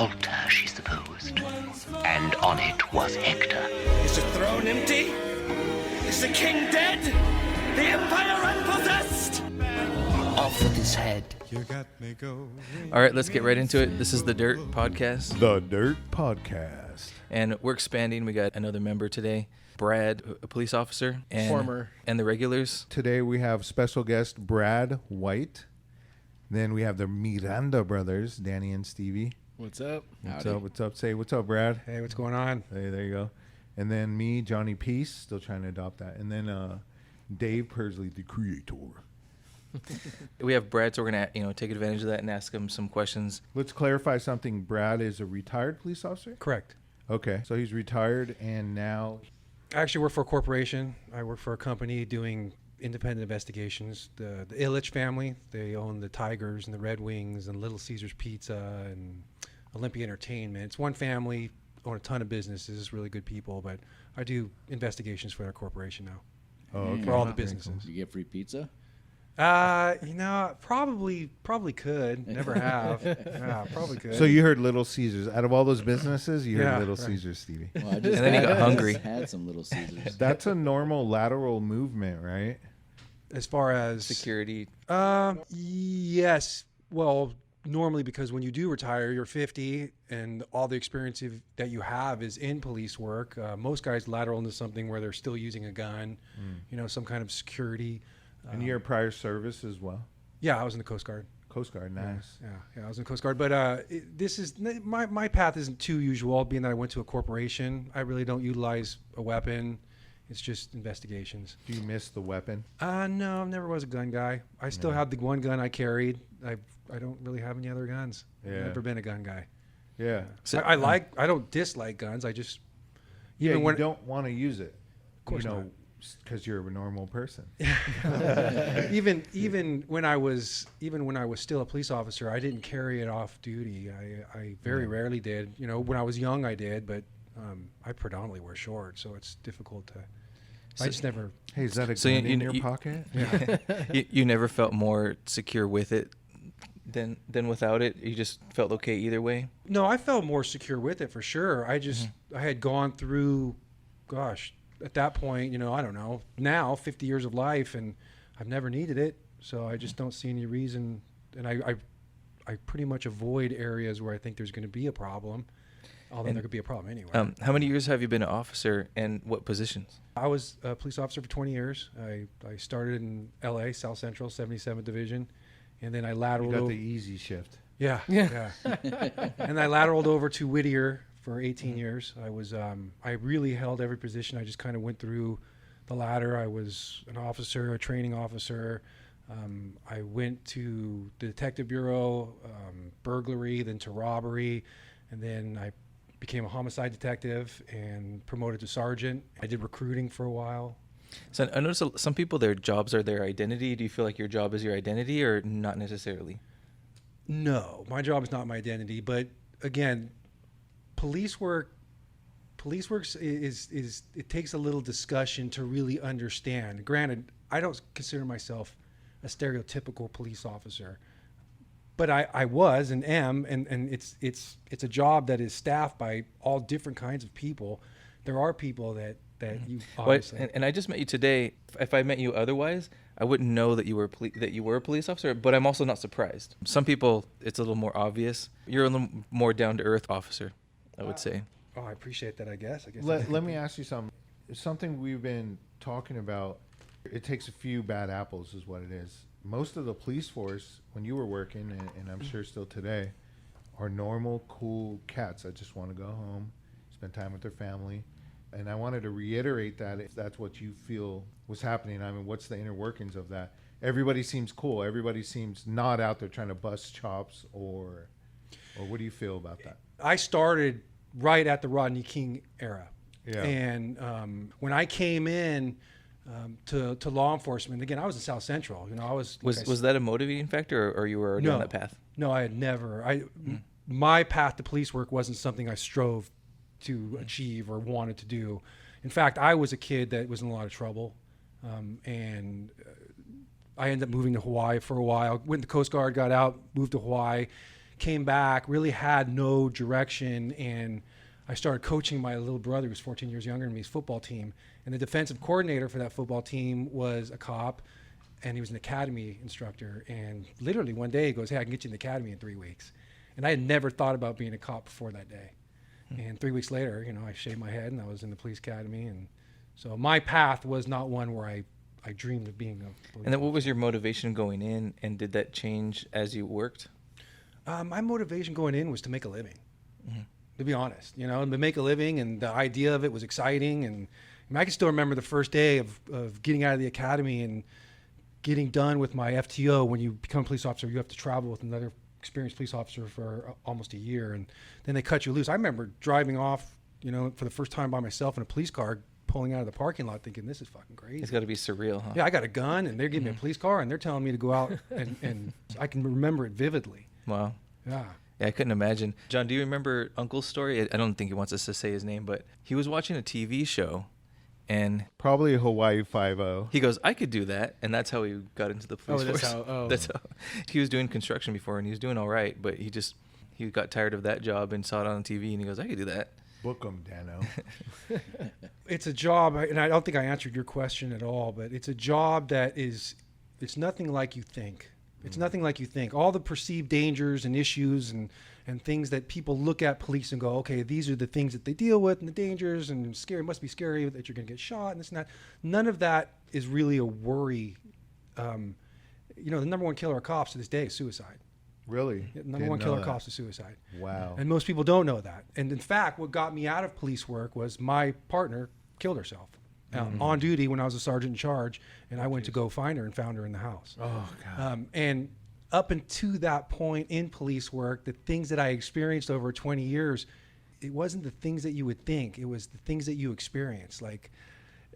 altar, she supposed, and on it was Hector. Is the throne empty? Is the king dead? The empire unpossessed? Off with his head. You got me going. All right, let's get right into it. This is the Dirt Podcast, The Dirt Podcast. and we're expanding. We got another member today, Brad, a police officer, and Former. and the regulars. Today we have special guest B.White. Then we have the Miranda brothers, Danny and Stevie. What's up? What's up? What's up? Say what's up, Brad. Hey, what's going on? Hey, there you go. And then me, Johnny Peace, still trying to adopt that. And then Dave Pursley, the creator. We have Brad, so we're gonna take advantage of that and ask him some questions. Let's clarify something. Brad is a retired police officer? Correct. Okay, so he's retired and now... I actually work for a corporation. I work for a company doing independent investigations. The Illich family, they own the Tigers and the Red Wings and Little Caesars Pizza and Olympia Entertainment. It's one family, own a ton of businesses, really good people, but I do investigations for their corporation now. Oh, okay. For all the Very businesses. cool. You get free pizza? Probably could. Never have. Yeah, probably could. So you heard Little Caesars. Out of all those businesses, you heard Yeah, Little right. Caesars, Stevie. Well, I just And then he got hungry. had some Little Caesars. That's a normal lateral movement, right? As far as Security. Yes. Well, normally because when you do retire, you're 50 and all the experience that you have is in police work. Most guys lateral into something where they're still using a gun, some kind of security. And your prior service as well? Yeah, I was in the Coast Guard. Coast Guard, nice. Yeah, I was in the Coast Guard. But this is my path isn't too usual, being that I went to a corporation. I really don't utilize a weapon. It's just investigations. Do you miss the weapon? No, I never was a gun guy. I still have the one gun I carried. I don't really have any other guns. Yeah. I've never been a gun guy. Yeah. So- I don't dislike guns. I just Yeah, when you don't want to use it. Of course not. Because you're a normal person. even when I was still a police officer, I didn't carry it off duty. I very rarely did. When I was young, I did, but I predominantly wear shorts, so it's difficult to. I just never. Hey, is that a So gun in you- your pocket? you never felt more secure with it than without it. You just felt okay either way. No, I felt more secure with it for sure. I just Mm-hmm. I had gone through, at that point, I don't know, now 50 years of life, and I've never needed it, so I just don't see any reason. And I pretty much avoid areas where I think there's going to be a problem, although And, there could be a problem anyway. How many years have you been an officer, and what positions? I was a police officer for 20 years. I started in L.A., South Central, 77th Division, and then I You lateraled got over. the easy shift. Yeah. And I lateraled over to Whittier for 18 years. I really held every position. I just kind of went through the ladder. I was an officer, a training officer. I went to the detective bureau, burglary, then to robbery, and then I became a homicide detective and promoted to sergeant. I did recruiting for a while. So I noticed some people, their jobs are their identity. Do you feel like your job is your identity, or not necessarily? No, my job is not my identity, but again, police work is it takes a little discussion to really understand. Granted, I don't consider myself a stereotypical police officer, but I was and am, and it's a job that is staffed by all different kinds of people. There are people that you obviously. And I just met you today. If I met you otherwise, I wouldn't know that you were a police officer. But I'm also not surprised. Some people, it's a little more obvious. You're a little more down to earth officer, I would say. Oh, I appreciate that. I guess. Let me ask you something. Something we've been talking about. It takes a few bad apples is what it is. Most of the police force, when you were working, and I'm sure still today, are normal, cool cats that just want to go home, spend time with their family. And I wanted to reiterate that if that's what you feel was happening. I mean, what's the inner workings of that? Everybody seems cool. Everybody seems not out there trying to bust chops, or what do you feel about that? I started right at the Rodney King era. Yeah. And when I came in to law enforcement, again, I was in South Central. I was Was that a motivating factor, or you were already on that path? No, I had never. My path to police work wasn't something I strove to achieve or wanted to do. In fact, I was a kid that was in a lot of trouble, and I ended up moving to Hawaii for a while. Went to the Coast Guard, got out, moved to Hawaii, came back, really had no direction, and I started coaching my little brother, who's 14 years younger than me, his football team. And the defensive coordinator for that football team was a cop, and he was an academy instructor. And literally one day he goes, "Hey, I can get you in the academy in 3 weeks." And I had never thought about being a cop before that day. And 3 weeks later, you know, I shaved my head and I was in the police academy. And so my path was not one where I dreamed of being a police. And then what was your motivation going in, and did that change as you worked? My motivation going in was to make a living, to be honest, you know, and to make a living, and the idea of it was exciting. And I mean, I can still remember the first day of getting out of the academy and getting done with my FTO. When you become a police officer, you have to travel with another experienced police officer for almost a year, and then they cut you loose. I remember driving off, you know, for the first time by myself in a police car, pulling out of the parking lot thinking, this is fucking crazy. It's got to be surreal, huh? Yeah, I got a gun, and they're giving me a police car, and they're telling me to go out, and I can remember it vividly. Wow. Yeah. Yeah, I couldn't imagine. John, do you remember Uncle's story? I don't think he wants us to say his name, but he was watching a TV show, and Probably Hawaii 5-0. he goes, "I could do that," and that's how he got into the police that's force. how- That's how he was doing construction before, and he was doing all right, but he got tired of that job and saw it on TV, and he goes, "I could do that." Book 'em, Dano. It's a job, and I don't think I answered your question at all, but it's a job that it's nothing like you think. It's nothing like you think. All the perceived dangers and issues and things that people look at police and go, okay, these are the things that they deal with and the dangers, and scary, must be scary that you're going to get shot and this and that. None of that is really a worry. You know, the number one killer of cops to this day is suicide. Really? Number one killer of cops is suicide. Wow. And most people don't know that. And in fact, what got me out of police work was my partner killed herself on duty when I was a sergeant in charge, and I went to go find her and found her in the house. Oh, God. And up until that point in police work, the things that I experienced over 20 years, it wasn't the things that you would think. It was the things that you experience. Like,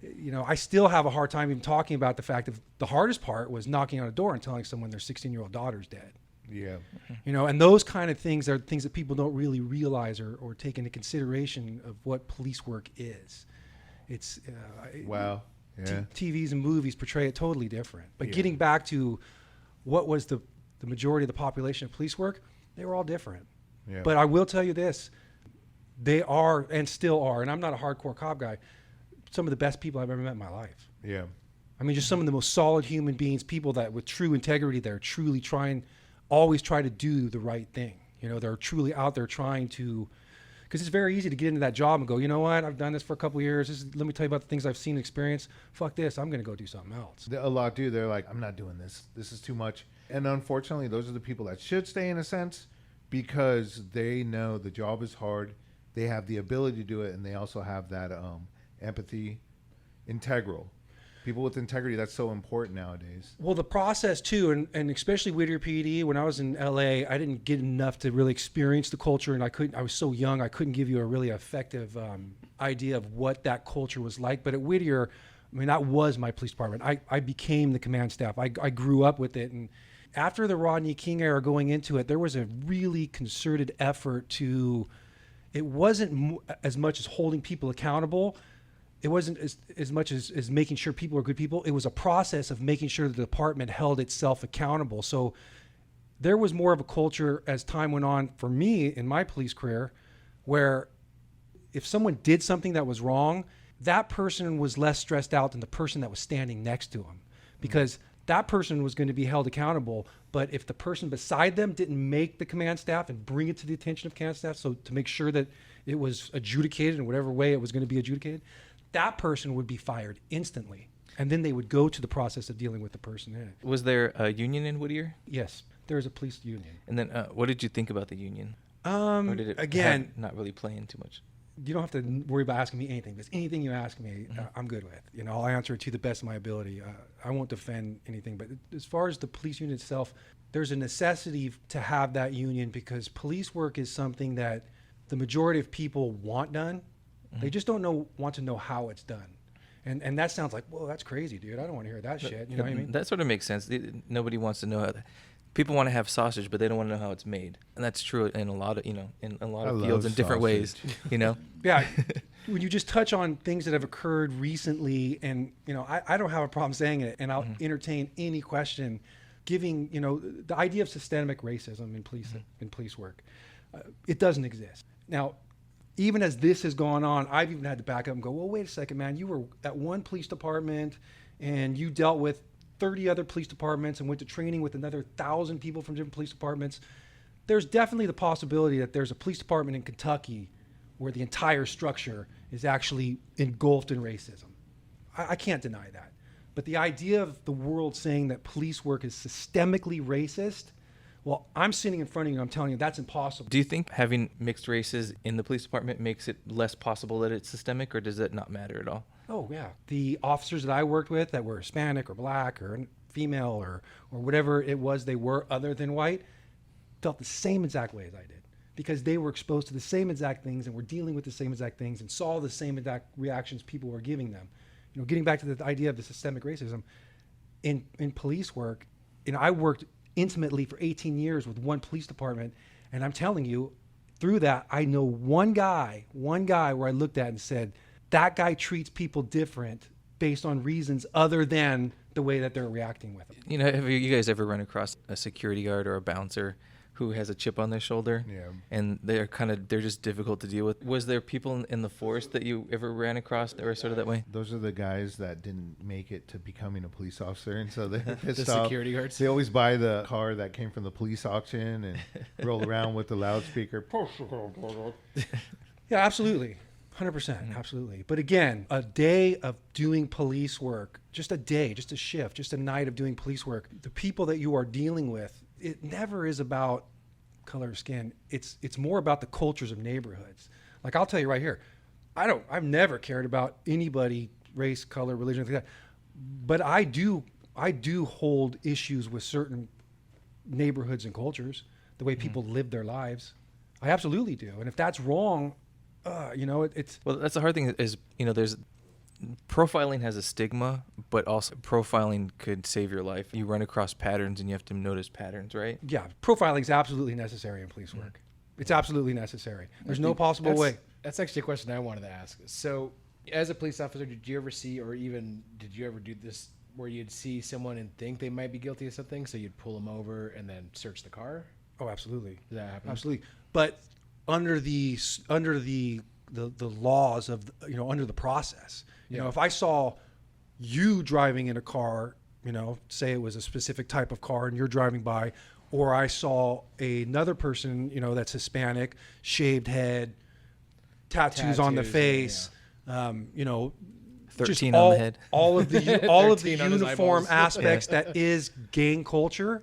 you know, I still have a hard time even talking about the fact that the hardest part was knocking on a door and telling someone their 16-year-old daughter's dead. Yeah. You know, and those kind of things are things that people don't really realize or take into consideration of what police work is. It's Wow. Yeah. TVs and movies portray it totally different. But Yeah. getting back to what was the majority of the population of police work, they were all different. Yeah. But I will tell you this, they are and still are, and I'm not a hardcore cop guy, some of the best people I've ever met in my life. Yeah. I mean, just some of the most solid human beings, people that with true integrity, they're truly always try to do the right thing. You know, they're truly out there trying to, because it's very easy to get into that job and go, you know what, I've done this for a couple of years. Let me tell you about the things I've seen and experienced. Fuck this, I'm going to go do something else. A lot do. They're like, I'm not doing this. This is too much. And unfortunately, those are the people that should stay in a sense, because they know the job is hard. They have the ability to do it, and they also have that empathy, integral. People with integrity, that's so important nowadays. Well, the process too, and especially Whittier PD, when I was in LA, I didn't get enough to really experience the culture, and I was so young, I couldn't give you a really effective idea of what that culture was like. But at Whittier, I mean, that was my police department. I became the command staff. I grew up with it. And after the Rodney King era going into it, there was a really concerted effort it wasn't as much as holding people accountable. It wasn't as much as making sure people are good people. It was a process of making sure the department held itself accountable. So there was more of a culture as time went on for me in my police career, where if someone did something that was wrong, that person was less stressed out than the person that was standing next to him, because that person was going to be held accountable. But if the person beside them didn't make the command staff and bring it to the attention of command staff, so to make sure that it was adjudicated in whatever way it was going to be adjudicated, that person would be fired instantly. And then they would go to the process of dealing with the person in it. Was there a union in Whittier? Yes, there is a police union. And then what did you think about the union? Or did it Again, not really play in too much? you don't have to worry about asking me anything, because anything you ask me, I'm good with. You know, I'll answer it to the best of my ability. I won't defend anything. But as far as the police union itself, there's a necessity to have that union, because police work is something that the majority of people want done. They just don't want to know how it's done. And that sounds like, whoa, that's crazy, dude. I don't want to hear that shit. You know what I mean? That sort of makes sense. Nobody wants to know how. People want to have sausage, but they don't want to know how it's made, and that's true in a lot of fields in different ways. You know. Yeah. When you just touch on things that have occurred recently, and you know, I don't have a problem saying it, and I'll entertain any question giving, the idea of systemic racism in police work, it doesn't exist. Now, even as this has gone on, I've even had to back up and go, well, wait a second, man, you were at one police department and you dealt with 30 other police departments and went to training with another 1,000 people from different police departments. There's definitely the possibility that there's a police department in Kentucky where the entire structure is actually engulfed in racism. I can't deny that. But the idea of the world saying that police work is systemically racist, well, I'm sitting in front of you and I'm telling you that's impossible. Do you think having mixed races in the police department makes it less possible that it's systemic, or does it not matter at all? Oh, yeah. The officers that I worked with that were Hispanic or black or female or whatever it was they were other than white felt the same exact way as I did, because they were exposed to the same exact things and were dealing with the same exact things and saw the same exact reactions people were giving them. Getting back to the idea of the systemic racism in police work, I worked intimately for 18 years with one police department, and I'm telling you, through that, I know one guy where I looked at and said, that guy treats people different based on reasons other than the way that they're reacting with them. Have you guys ever run across a security guard or a bouncer who has a chip on their shoulder? Yeah. And they're just difficult to deal with. Was there people in the force that you ever ran across that were sort of that way? Those are the guys that didn't make it to becoming a police officer, and so they're pissed The off. security guards? They always buy the car that came from the police auction and roll around with the loudspeaker. Yeah, absolutely. 100%, absolutely. But again, a day of doing police work, just a day, just a shift, just a night of doing police work, the people that you are dealing with, it never is about color of skin. It's more about the cultures of neighborhoods. Like, I'll tell you right here, I've never cared about anybody, race, color, religion, like that. But I do hold issues with certain neighborhoods and cultures, the way people live their lives. I absolutely do. And if that's wrong, it's... Well, that's the hard thing is, there's profiling has a stigma, but also profiling could save your life. You run across patterns and you have to notice patterns, right? Yeah, profiling is absolutely necessary in police work. It's absolutely necessary. There's no possible way. That's actually a question I wanted to ask. So, as a police officer, did you ever see, or even did you ever do this where you'd see someone and think they might be guilty of something, so you'd pull them over and then search the car? Oh, absolutely. Does that happen? Absolutely. But under the laws of, under the process, if I saw you driving in a car, say it was a specific type of car and you're driving by, or I saw another person, that's Hispanic, shaved head, tattoos on the face, 13 on the head. all of the 13 on his uniform eyeballs. aspects that is gang culture.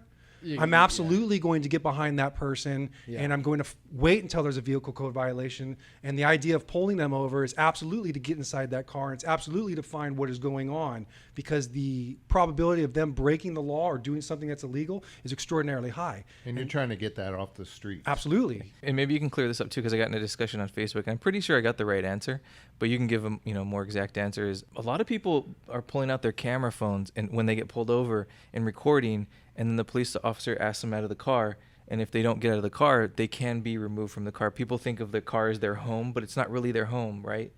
I'm absolutely going to get behind that person, and I'm going to wait until there's a vehicle code violation. And the idea of pulling them over is absolutely to get inside that car. And it's absolutely to find what is going on, because the probability of them breaking the law or doing something that's illegal is extraordinarily high. And you're trying to get that off the street. Absolutely. And maybe you can clear this up too, because I got in a discussion on Facebook. I'm pretty sure I got the right answer, but you can give them, more exact answer. Is a lot of people are pulling out their camera phones and when they get pulled over and recording, and then the police officer asks them out of the car. And if they don't get out of the car, they can be removed from the car. People think of the car as their home, but it's not really their home, right?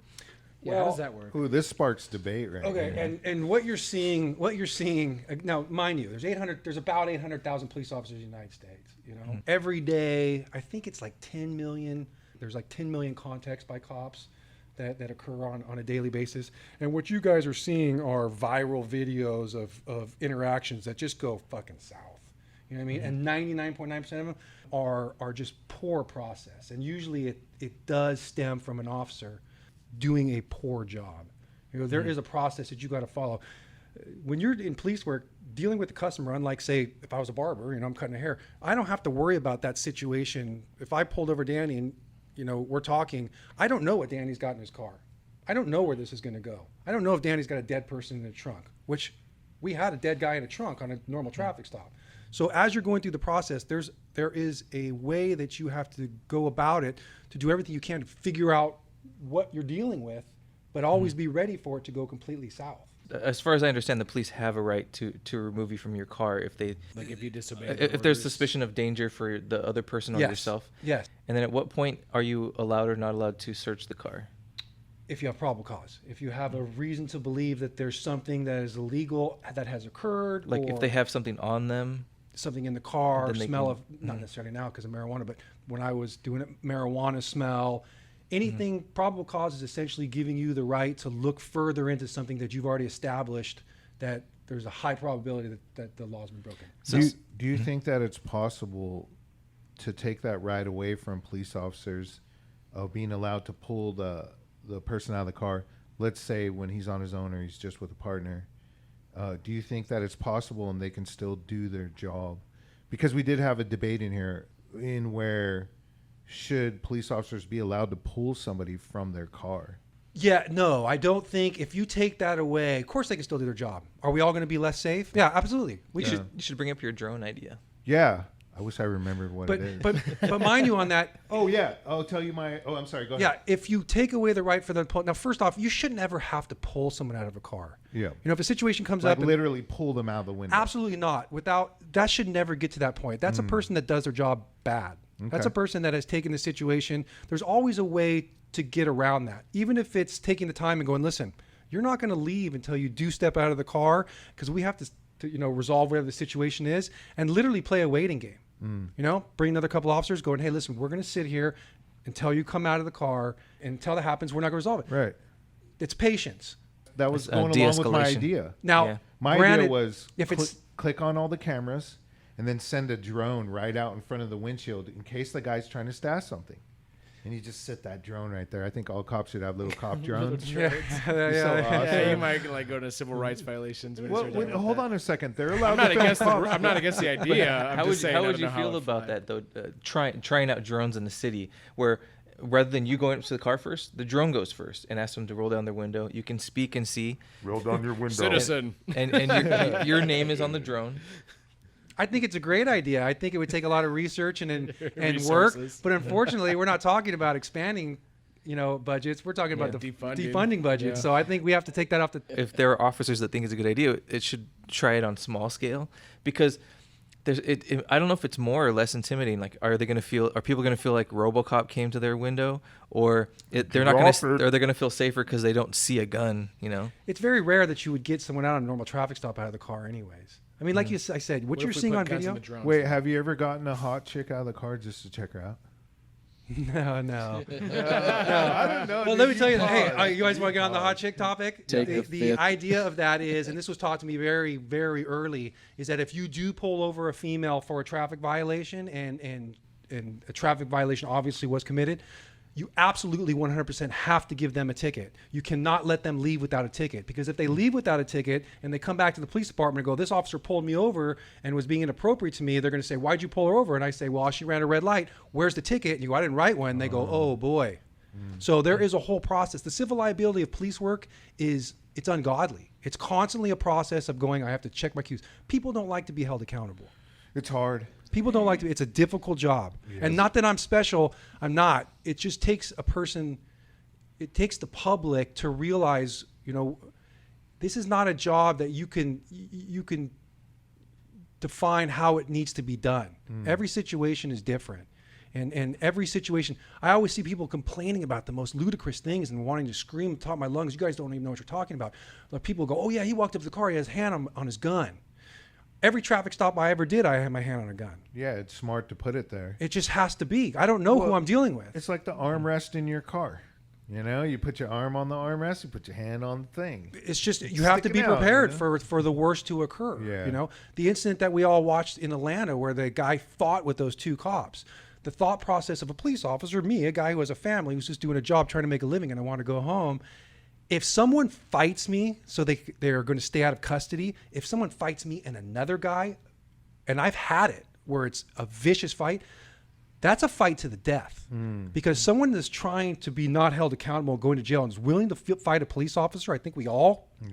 Yeah, how does that work? Ooh, this sparks debate right Okay, here. and what you're seeing now, mind you, there's about 800,000 police officers in the United States. Every day, I think it's like 10 million. There's like 10 million contacts by cops that occur on a daily basis. And what you guys are seeing are viral videos of interactions that just go fucking south. You know what I mean? And 99.9% of them are just poor process. And usually it does stem from an officer doing a poor job. There is a process that you got to follow. When you're in police work, dealing with the customer, unlike, say, if I was a barber, I'm cutting a hair, I don't have to worry about that situation. If I pulled over Danny and, we're talking, I don't know what Danny's got in his car. I don't know where this is going to go. I don't know if Danny's got a dead person in the trunk, which we had a dead guy in a trunk on a normal traffic stop. So as you're going through the process, there is a way that you have to go about it to do everything you can to figure out what you're dealing with, but always be ready for it to go completely south. As far as I understand, the police have a right to remove you from your car if they, Like if you disobey if there's suspicion of danger for the other person or yourself. Yes. And then at what point are you allowed or not allowed to search the car? If you have probable cause, if you have a reason to believe that there's something that is illegal that has occurred, Like if they have something on them something in the car, Then they smell can- of, not necessarily now because of marijuana, but when I was doing it, marijuana smell, anything, probable cause is essentially giving you the right to look further into something that you've already established that there's a high probability that the law's been broken. Do you think that it's possible to take that right away from police officers of being allowed to pull the person out of the car, let's say when he's on his own or he's just with a partner? Do you think that it's possible and they can still do their job? Because we did have a debate in here in where should police officers be allowed to pull somebody from their car? Yeah, no, I don't think if you take that away, of course they can still do their job. Are we all going to be less safe? Yeah, absolutely. You should bring up your drone idea. Yeah. I wish I remembered what But it is. but mind you on that. Oh, yeah. I'll tell you my... Oh, I'm sorry. Go ahead. Yeah, if you take away the right for the now, first off, you shouldn't ever have to pull someone out of a car. Yeah. You know, if a situation comes Like up, and- literally pull them out of the window. absolutely not. That should never get to that point. That's a person that does their job bad. That's a person that has taken the situation. There's always a way to get around that, even if it's taking the time and going, listen, you're not going to leave until you do step out of the car because we have to resolve whatever the situation is and literally play a waiting game. You know, bring another couple officers going, hey, listen, we're going to sit here until you come out of the car, and until that happens, we're not going to resolve it. Right. It's patience. That was It's, going along with my de-escalation. idea. Now, Yeah. My granted, idea was if it's click on all the cameras and then send a drone right out in front of the windshield in case the guy's trying to stash something. And you just sit that drone right there. I think all cops should have little cop drones. yeah, So yeah. awesome. Yeah, you might like go to civil rights violations. when you Well, start talking about hold that. on a second. They're allowed I'm not to film against cops. I'm not against the idea. I'm How just would, saying how I would don't you know how feel it about fly. that, though? Trying out drones in the city where rather than you going up to the car first, the drone goes first and asks them to roll down their window. You can speak and see. Roll down your window. Citizen. And your name is on the drone. I think it's a great idea. I think it would take a lot of research and work, Resources. but unfortunately, we're not talking about expanding, budgets. We're talking about the Defunding. defunding budget. Yeah. So I think we have to take that off the. If there are officers that think it's a good idea, it should try it on small scale because I don't know if it's more or less intimidating. Like, are people going to feel like RoboCop came to their window, or they're not going to, or they're going to feel safer because they don't see a gun? It's very rare that you would get someone out on a normal traffic stop out of the car, anyways. I mean, like I said, what you're if we seeing put on guns in video. the drones? Wait, have you ever gotten a hot chick out of the car just to check her out? No. I don't know. Well, let me tell you. Hey, you guys want to get on the hot chick topic? Take the the fifth. idea of that is, and this was taught to me very, very early, is that if you do pull over a female for a traffic violation, and a traffic violation obviously was committed, you absolutely 100% have to give them a ticket. You cannot let them leave without a ticket, because if they leave without a ticket and they come back to the police department and go, this officer pulled me over and was being inappropriate to me, they're going to say, why'd you pull her over? And I say, well, she ran a red light. Where's the ticket? And you go, I didn't write one. And they go, oh boy. So there is a whole process. The civil liability of police work it's ungodly. It's constantly a process of going, I have to check my cues. People don't like to be held accountable. It's hard. People don't like to. It's a difficult job, and not that I'm special. I'm not. It just takes a person. It takes the public to realize, this is not a job that you can define how it needs to be done. Every situation is different, and every situation. I always see people complaining about the most ludicrous things and wanting to scream at the top of my lungs. You guys don't even know what you're talking about. Like, people go, oh yeah, he walked up to the car. He has his hand on his gun. Every traffic stop I ever did, I had my hand on a gun. Yeah, it's smart to put it there. It just has to be. I don't know who I'm dealing with. It's like the armrest in your car. You put your arm on the armrest, you put your hand on the thing. It's just you have to be sticking out, prepared for the worst to occur. Yeah. The incident that we all watched in Atlanta where the guy fought with those two cops. The thought process of a police officer, me, a guy who has a family who's just doing a job trying to make a living and I want to go home. If someone fights me, so they're going to stay out of custody. If someone fights me and another guy, and I've had it where it's a vicious fight, that's a fight to the death. Because someone that's trying to be not held accountable, going to jail, and is willing to fight a police officer, I think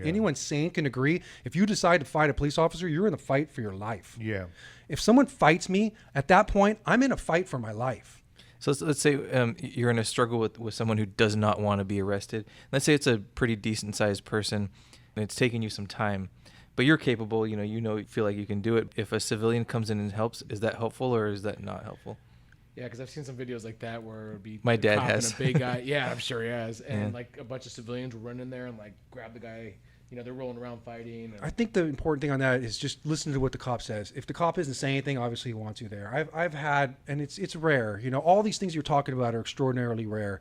anyone sane can agree. If you decide to fight a police officer, you're in a fight for your life. Yeah. If someone fights me, at that point, I'm in a fight for my life. So let's say you're in a struggle with someone who does not want to be arrested. Let's say it's a pretty decent sized person and it's taking you some time, but you're capable, you feel like you can do it. If a civilian comes in and helps, is that helpful or is that not helpful? Yeah, because I've seen some videos like that where it'd be My a dad cop and has. a big guy. Yeah, I'm sure he has. And Yeah. like a bunch of civilians will run in there and like grab the guy they're rolling around fighting. And... I think the important thing on that is just listen to what the cop says. If the cop isn't saying anything, obviously he wants you there. I've had, and it's rare. All these things you're talking about are extraordinarily rare.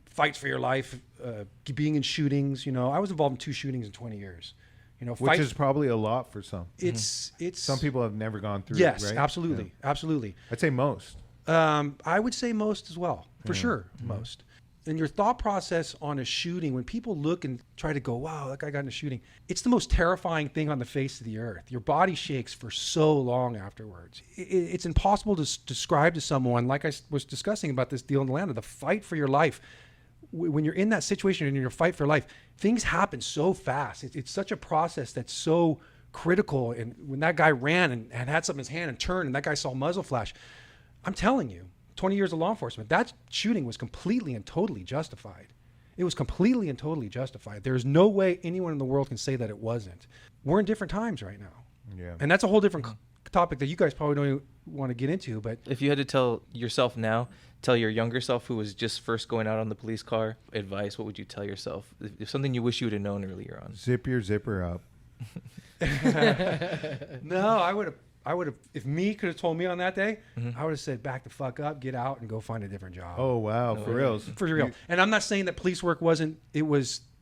Fights for your life, being in shootings. I was involved in 2 shootings in 20 years. Which is probably a lot for some. It's some people have never gone through yes, it, right? absolutely, Yeah. absolutely. I'd say most. I would say most as well, for sure, most. And your thought process on a shooting, when people look and try to go, wow, that guy got in a shooting, it's the most terrifying thing on the face of the earth. Your body shakes for so long afterwards. It's impossible to describe to someone, like I was discussing about this deal in Atlanta, the fight for your life. When you're in that situation and you're fight for life, things happen so fast. It's such a process that's so critical. And when that guy ran and had something in his hand and turned and that guy saw muzzle flash, I'm telling you, 20 years of law enforcement, that shooting was completely and totally justified. It was completely and totally justified. There's no way anyone in the world can say that it wasn't. We're in different times right now. Yeah. And that's a whole different topic that you guys probably don't even want to get into. But If you had to tell yourself now, tell your younger self who was just first going out on the police car advice, what would you tell yourself? If something you wish you would have known earlier on. Zip your zipper up. no, I would have, if me could have told me on that day, I would have said, back the fuck up, get out and go find a different job. Oh, wow. For reals. For real. And I'm not saying that police work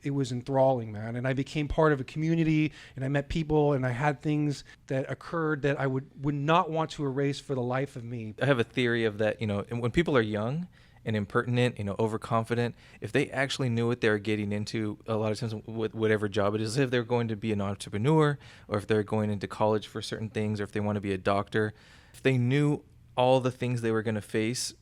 it was enthralling, man. And I became part of a community and I met people and I had things that occurred that I would not want to erase for the life of me. I have a theory of that, and when people are young and impertinent, overconfident, if they actually knew what they were getting into, a lot of times with whatever job it is, if they're going to be an entrepreneur or if they're going into college for certain things or if they want to be a doctor, if they knew all the things they were going to face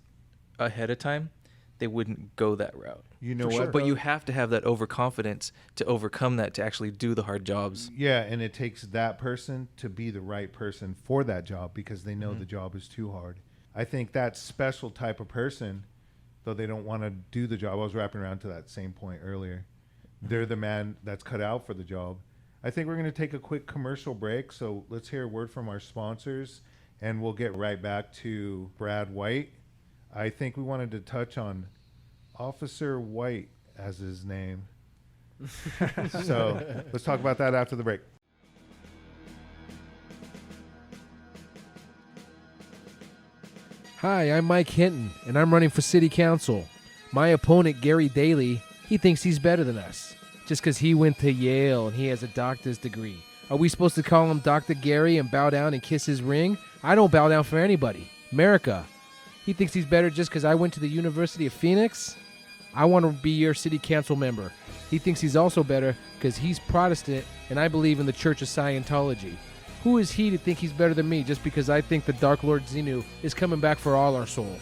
ahead of time, they wouldn't go that route. You know For what? sure. But you have to have that overconfidence to overcome that, to actually do the hard jobs. Yeah, and it takes that person to be the right person for that job because they know the job is too hard. I think that special type of person, though they don't want to do the job, I was wrapping around to that same point earlier. They're the man that's cut out for the job. I think we're going to take a quick commercial break, so let's hear a word from our sponsors, and we'll get right back to B.White. I think we wanted to touch on Officer White as his name. So let's talk about that after the break. Hi, I'm Mike Hinton, and I'm running for city council. My opponent, Gary Daly, he thinks he's better than us, just because he went to Yale and he has a doctor's degree. Are we supposed to call him Dr. Gary and bow down and kiss his ring? I don't bow down for anybody. America. He thinks he's better just because I went to the University of Phoenix? I want to be your city council member. He thinks he's also better because he's Protestant and I believe in the Church of Scientology. Who is he to think he's better than me just because I think the Dark Lord Xenu is coming back for all our souls?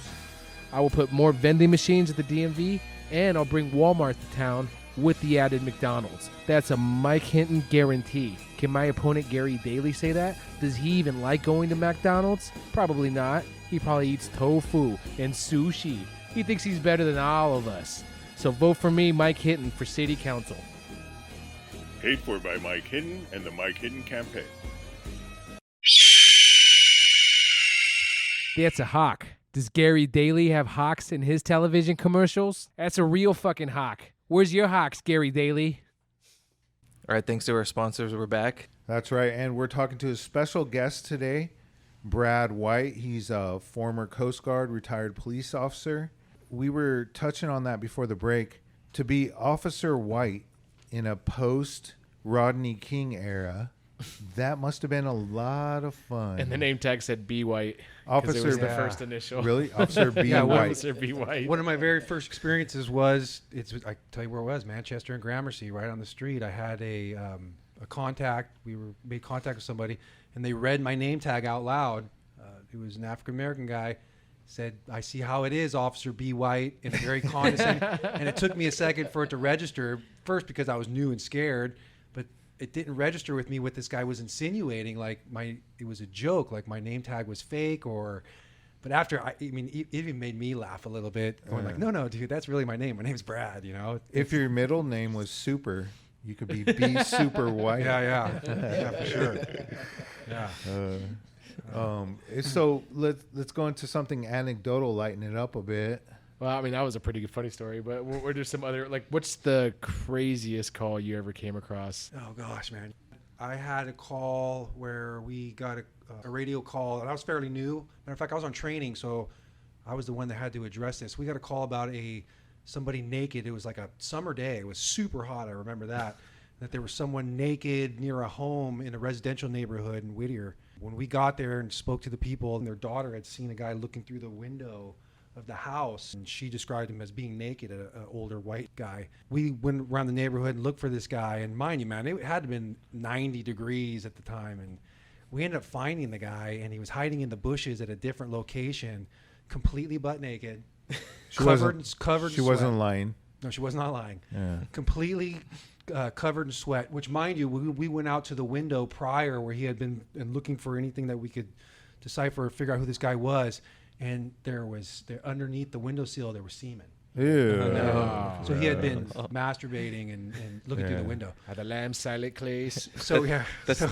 I will put more vending machines at the DMV and I'll bring Walmart to town with the added McDonald's. That's a Mike Hinton guarantee. Can my opponent Gary Daly say that? Does he even like going to McDonald's? Probably not. He probably eats tofu and sushi. He thinks he's better than all of us. So vote for me, Mike Hinton, for city council. Paid for by Mike Hinton and the Mike Hinton campaign. That's a hawk. Does Gary Daly have hawks in his television commercials? That's a real fucking hawk. Where's your hawks, Gary Daly? All right, thanks to our sponsors, we're back. That's right, and we're talking to a special guest today, B.White. He's a former Coast Guard retired police officer. We were touching on that before the break. To be Officer White in a post-Rodney King era, that must have been a lot of fun. And the name tag said B.White. Officer, it was the first initial. Really? Officer B.White. Yeah, Officer B.White. One of my very first experiences was, I tell you where it was, Manchester and Gramercy, right on the street. I had a contact. We made contact with somebody, and they read my name tag out loud. It was an African-American guy. Said, I see how it is, Officer B.White, in a very condescending. And it took me a second for it to register, first because I was new and scared, but it didn't register with me what this guy was insinuating, like it was a joke, like my name tag was fake, but after, it even made me laugh a little bit, going like, no, dude, that's really my name. My name's Brad, If your middle name was Super, you could be B. Super White. Yeah, for sure. Yeah. So let's go into something anecdotal, lighten it up a bit. Well, I mean, that was a pretty good, funny story. But were there some other, like, what's the craziest call you ever came across? Oh gosh, man. I had a call where we got a radio call, and I was fairly new. Matter of fact, I was on training, so I was the one that had to address this. We got a call about somebody naked. It was like a summer day. It was super hot. I remember that there was someone naked near a home in a residential neighborhood in Whittier. When we got there and spoke to the people, and their daughter had seen a guy looking through the window of the house, and she described him as being naked, an older white guy. We went around the neighborhood and looked for this guy, and mind you, man, it had to have been 90 degrees at the time, and we ended up finding the guy, and he was hiding in the bushes at a different location, completely butt naked, covered in sweat. She wasn't lying. No, she was not lying. Yeah. Completely covered in sweat, which, mind you, we went out to the window prior where he had been and looking for anything that we could decipher or figure out who this guy was. And there underneath the windowsill, there was semen. Ew. So he had been masturbating and looking through the window. Had a lamb silent place. So yeah, That's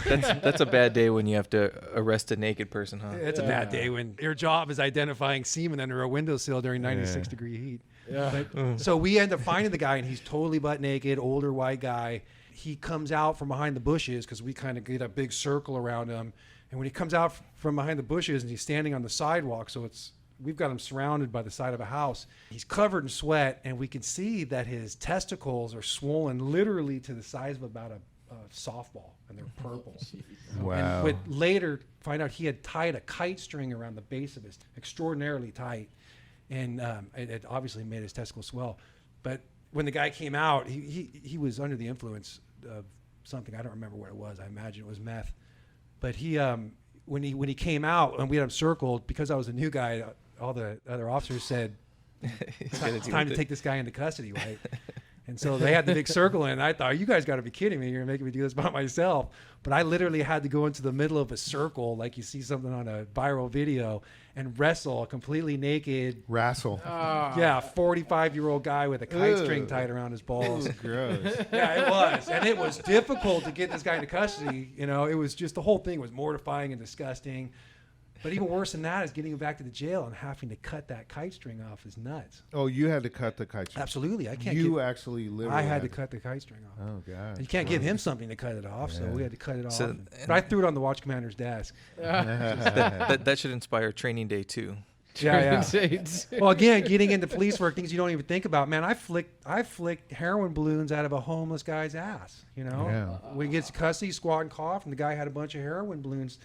a bad day when you have to arrest a naked person, huh? it's a bad day when your job is identifying semen under a windowsill during 96 degree heat. Yeah. But, so we end up finding the guy, and he's totally butt naked, older white guy. He comes out from behind the bushes because we kind of get a big circle around him. And when he comes out from behind the bushes and he's standing on the sidewalk, so we've got him surrounded by the side of a house. He's covered in sweat, and we can see that his testicles are swollen literally to the size of about a softball, and they're purple. Wow. And would later find out he had tied a kite string around the base of his, extraordinarily tight, and it obviously made his testicles swell. But when the guy came out, he was under the influence of something. I don't remember what it was. I imagine it was meth. But he when he came out and we had him circled, because I was a new guy, all the other officers said, it's time to take this guy into custody, right? And so they had the big circle, and I thought, you guys got to be kidding me. You're making me do this by myself. But I literally had to go into the middle of a circle, like you see something on a viral video, and wrestle a completely naked, Wrestle. 45-year-old guy with a kite string tied around his balls. Gross. Yeah, it was. And it was difficult to get this guy into custody. You know, it was just, the whole thing was mortifying and disgusting. But even worse than that is getting him back to the jail and having to cut that kite string off his nuts. Oh, you had to cut the kite string. Absolutely. I can't. Actually literally. I had to cut the kite string off. Oh God. You can't give him something to cut it off, so we had to cut it off. So- But I threw it on the watch commander's desk. That should inspire training day too. Yeah. Well, again, getting into police work, things you don't even think about. Man, I flicked heroin balloons out of a homeless guy's ass. You know, Yeah. when he gets to custody, squat and cough, and the guy had a bunch of heroin balloons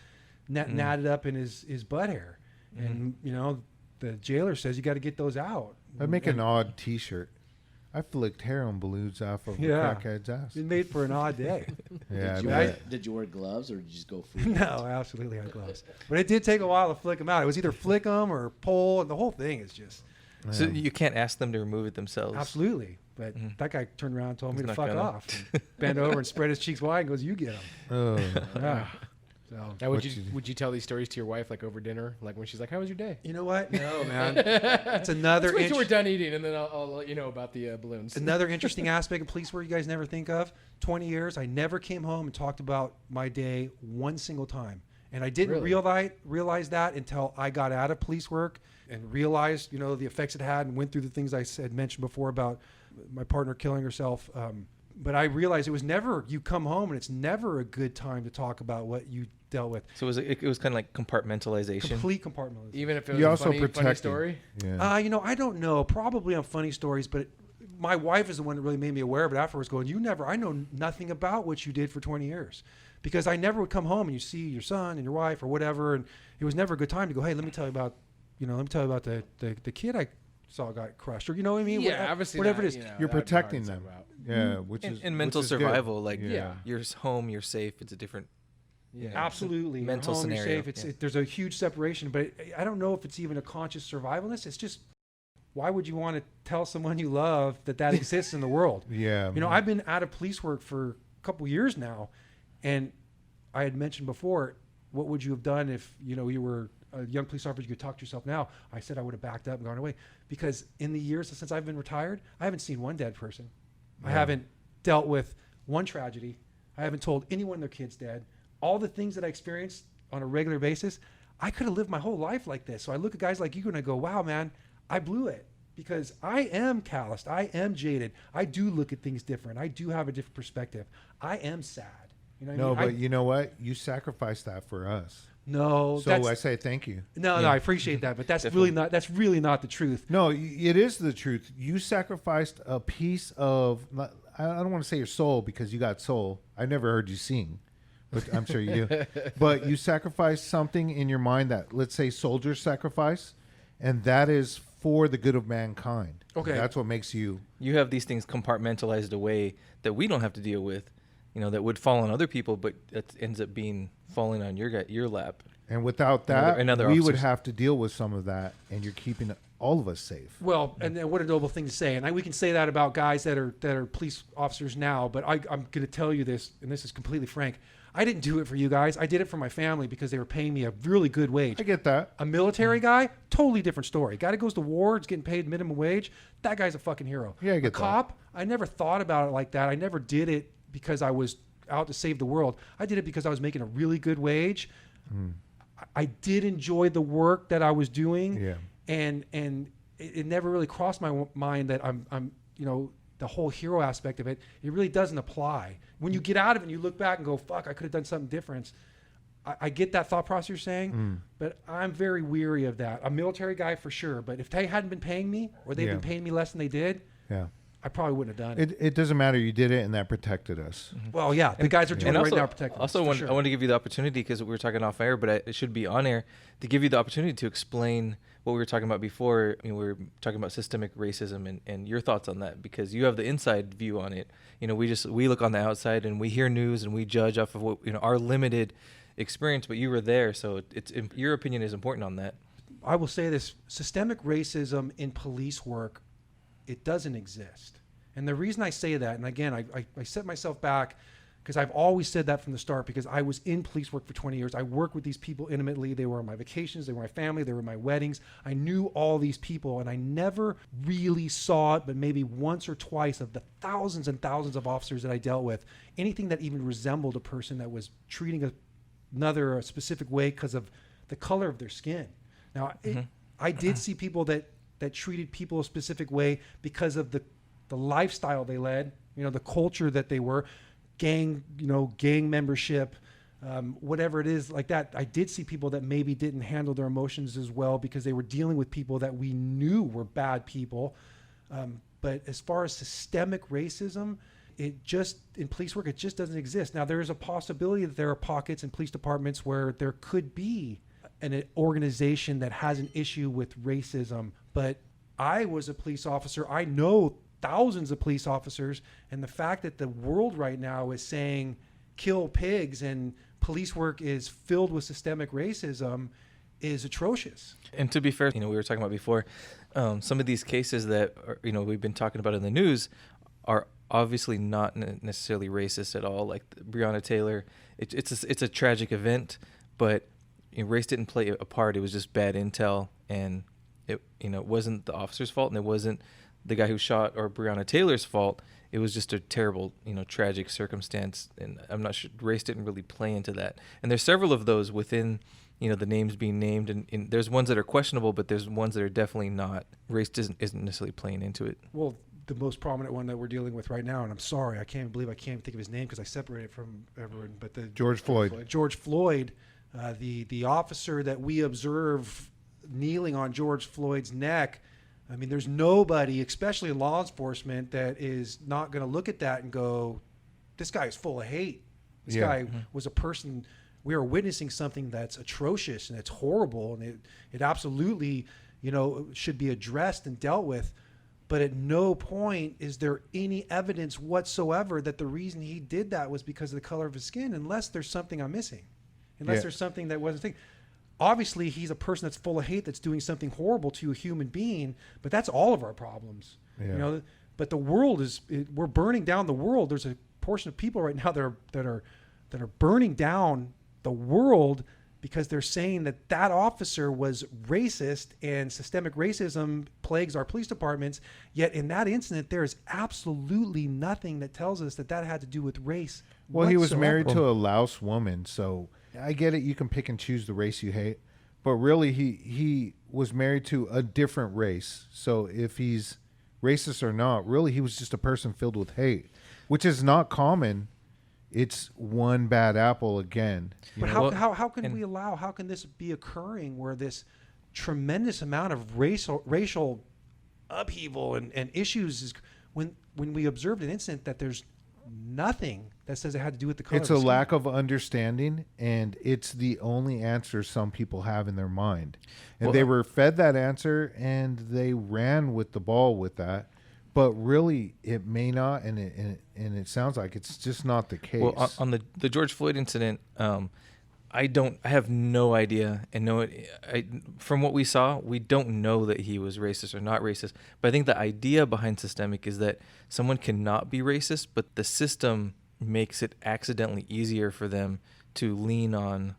knotted up in his butt hair, and you know, the jailer says you got to get those out. I'd make an odd T-shirt. I flicked heroin balloons off of a crackhead's ass. It's made for an odd day. Yeah. Did you wear gloves or did you just go free? No, I absolutely had gloves, but it did take a while to flick them out. It was either flick them or pull, and the whole thing is just So you can't ask them to remove it themselves. absolutely. But that guy turned around and told me He's to not fuck gonna. off, and bend over and spread his cheeks wide and goes, "You get them." Oh. Yeah. So Now, would you tell these stories to your wife, like over dinner, like when she's like, "How was your day?" you know what? No, man. It's another Wait till we're done eating, and then I'll let you know about the balloons. another interesting aspect of police work you guys never think of. 20 years, I never came home and talked about my day one single time. And I didn't realize that until I got out of police work and realized, you know, the effects it had, and went through the things I said mentioned before about my partner killing herself. But I realized it was never, you come home and it's never a good time to talk about what you dealt with. So it was kind of like compartmentalization. Complete compartmentalization. Even if it was You a also funny protect story. Yeah. You know, I don't know. Probably on funny stories, but my wife is the one that really made me aware of it afterwards, going, I know nothing about what you did for 20 years. Because I never would come home and you see your son and your wife or whatever, and it was never a good time to go, hey, let me tell you about the kid I saw got crushed, or you know what I mean? Yeah, obviously. whatever not, it is. you know, You're that'd be hard to protecting talk them. about. Yeah, which is And mental which is good. survival, like Yeah. you're home, you're safe. It's a different. Yeah. Absolutely. You're Mental home, you're scenario, safe. yeah. There's a huge separation, but I don't know if it's even a conscious survivalness. It's just, why would you want to tell someone you love that exists in the world? Yeah. You know, I've been out of police work for a couple years now, and I had mentioned before, what would you have done if, you know, you were a young police officer, you could talk to yourself now? I said I would have backed up and gone away, because in the years since I've been retired, I haven't seen one dead person. I haven't dealt with one tragedy. I haven't told anyone their kid's dead. All the things that I experienced on a regular basis, I could have lived my whole life like this. So I look at guys like you and I go, wow, man, I blew it. because I am calloused. I am jaded. I do look at things different. I do have a different perspective. I am sad. You know what No, I mean? but you know what? You sacrificed that for us. No, So I say thank you. no, I appreciate that, but that's really not the truth. No, it is the truth. You sacrificed a piece of, I don't want to say your soul because you got soul. I never heard you sing, but I'm sure you do. But you sacrificed something in your mind that, let's say, soldiers sacrifice, and that is for the good of mankind. Okay. That's what makes you. You have these things compartmentalized away that we don't have to deal with, that would fall on other people, but it ends up falling on your lap. And without that, another we would officers. have to deal with some of that, and you're keeping all of us safe. Well, and what a noble thing to say. And we can say that about guys that are police officers now, but I'm going to tell you this, and this is completely frank. I didn't do it for you guys. I did it for my family because they were paying me a really good wage. I get that. A military guy, totally different story. Guy that goes to war, is getting paid minimum wage. That guy's a fucking hero. Yeah, I get a cop, I never thought about it like that. I never did it because I was out to save the world. I did it because I was making a really good wage. I did enjoy the work that I was doing. Yeah. And it never really crossed my mind that I'm the whole hero aspect of it. It really doesn't apply. When you get out of it and you look back and go, fuck, I could have done something different. I get that thought process you're saying, but I'm very weary of that. A military guy for sure, but if they hadn't been paying me or they'd been paying me less than they did, I probably wouldn't have done it. It doesn't matter. You did it, and that protected us. Well, yeah, the guys are doing it right now protecting us. Also, for I sure. want to give you the opportunity, because we were talking off air, but it should be on air, to give you the opportunity to explain what we were talking about before. We were talking about systemic racism and your thoughts on that, because you have the inside view on it. We look on the outside and we hear news and we judge off of what our limited experience, but you were there, so your opinion is important on that. I will say this: systemic racism in police work, it doesn't exist. And the reason I say that, and again, I set myself back because I've always said that from the start, because I was in police work for 20 years. I worked with these people intimately. They were on my vacations. They were my family. They were my weddings. I knew all these people, and I never really saw it, but maybe once or twice of the thousands and thousands of officers that I dealt with, anything that even resembled a person that was treating another a specific way because of the color of their skin. Now, I did see people that treated people a specific way because of the lifestyle they led, the culture that they were, gang membership, whatever it is like that. I did see people that maybe didn't handle their emotions as well because they were dealing with people that we knew were bad people. But as far as systemic racism, in police work, it just doesn't exist. Now, there is a possibility that there are pockets in police departments where there could be an organization that has an issue with racism, but I was a police officer. I know thousands of police officers, and the fact that the world right now is saying kill pigs and police work is filled with systemic racism is atrocious. And to be fair, we were talking about before, some of these cases that we've been talking about in the news are obviously not necessarily racist at all. Like Breonna Taylor, it's a tragic event, but race didn't play a part. It was just bad intel, and it wasn't the officer's fault, and it wasn't the guy who shot or Breonna Taylor's fault. It was just a terrible, tragic circumstance, and I'm not sure race didn't really play into that. And there's several of those within, the names being named, and there's ones that are questionable, but there's ones that are definitely not. Race isn't necessarily playing into it. Well, the most prominent one that we're dealing with right now, and I'm sorry, I can't think of his name because I separated from everyone, but George Floyd. George Floyd, the officer that we observe kneeling on George Floyd's neck. I mean, there's nobody, especially law enforcement, that is not going to look at that and go, this guy is full of hate. This guy was a person. We are witnessing something that's atrocious and it's horrible, and it absolutely, should be addressed and dealt with. But at no point is there any evidence whatsoever that the reason he did that was because of the color of his skin, unless there's something I'm missing, unless there's something that wasn't thinking. Obviously, he's a person that's full of hate, that's doing something horrible to a human being, but that's all of our problems. Yeah. But the world we're burning down the world. There's a portion of people right now that are burning down the world because they're saying that officer was racist and systemic racism plagues our police departments. Yet in that incident, there is absolutely nothing that tells us that had to do with race. Well, he was whatsoever. married to a Laos woman, so I get it. You can pick and choose the race you hate, but really he was married to a different race. So if he's racist or not, really he was just a person filled with hate, which is not common. It's one bad apple again. But know? how can this be occurring where this tremendous amount of racial upheaval and issues is when we observed an incident that there's nothing that says it had to do with the color It's of a the skin. lack of understanding, and it's the only answer some people have in their mind. And they were fed that answer, and they ran with the ball with that. But really, it may not, and it sounds like it's just not the case. Well, on the George Floyd incident, I have no idea, and from what we saw, we don't know that he was racist or not racist. But I think the idea behind systemic is that someone cannot be racist, but the system makes it accidentally easier for them to lean on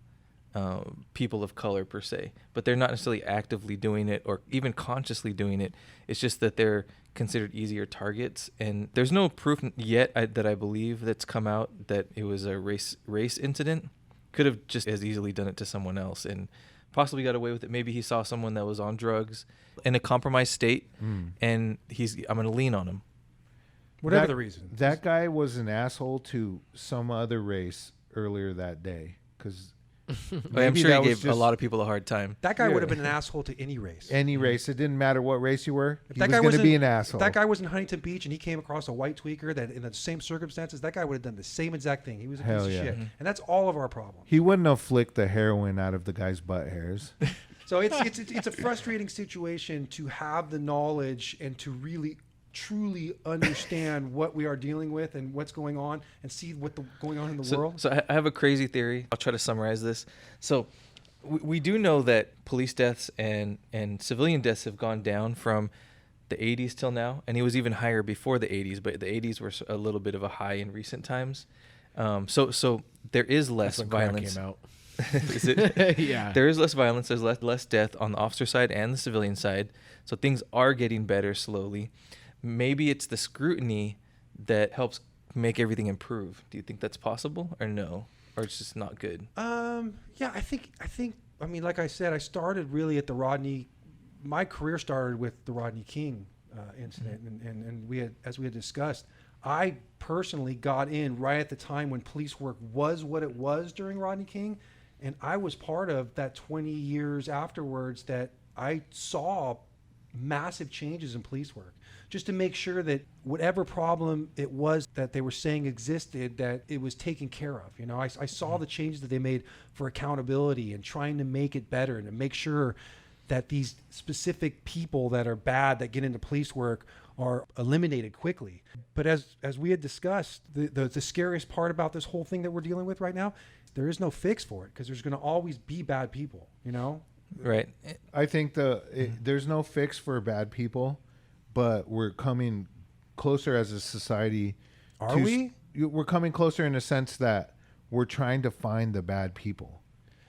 people of color per se. But they're not necessarily actively doing it or even consciously doing it. It's just that they're considered easier targets, and there's no proof yet that I believe that's come out that it was a race incident. Could have just as easily done it to someone else and possibly got away with it. Maybe he saw someone that was on drugs in a compromised state, and I'm going to lean on him. Whatever the reason. That guy was an asshole to some other race earlier that day, because I'm sure he gave a lot of people a hard time. That guy would have been an asshole to any race. Any race. It didn't matter what race you were. If He that was guy going to in- be an asshole. If that guy was in Huntington Beach and he came across a white tweaker that in the same circumstances, that guy would have done the same exact thing. He was a Hell piece of yeah. shit. And that's all of our problem. He wouldn't have flicked the heroin out of the guy's butt hairs. So it's a frustrating situation to have the knowledge and to really truly understand what we are dealing with and what's going on and see going on in the world. So I have a crazy theory. I'll try to summarize this. So we do know that police deaths and civilian deaths have gone down from the 80s till now, and it was even higher before the 80s, but the 80s were a little bit of a high in recent times. So there is less That's when crack violence. came out. Is it? Yeah. There is less violence. There's less death on the officer side and the civilian side. So things are getting better slowly. Maybe it's the scrutiny that helps make everything improve. Do you think that's possible or no? Or it's just not good? Yeah, I think, I mean, like I said, I started really at my career started with the Rodney King incident. And as we had discussed, I personally got in right at the time when police work was what it was during Rodney King. And I was part of that 20 years afterwards that I saw massive changes in police work, just to make sure that whatever problem it was that they were saying existed, that it was taken care of. You know, I saw the changes that they made for accountability and trying to make it better and to make sure that these specific people that are bad that get into police work are eliminated quickly. But as we had discussed, the scariest part about this whole thing that we're dealing with right now, there is no fix for it because there's going to always be bad people, you know? Right. I think there's no fix for bad people, but we're coming closer as a society. Are we? We're coming closer in a sense that we're trying to find the bad people.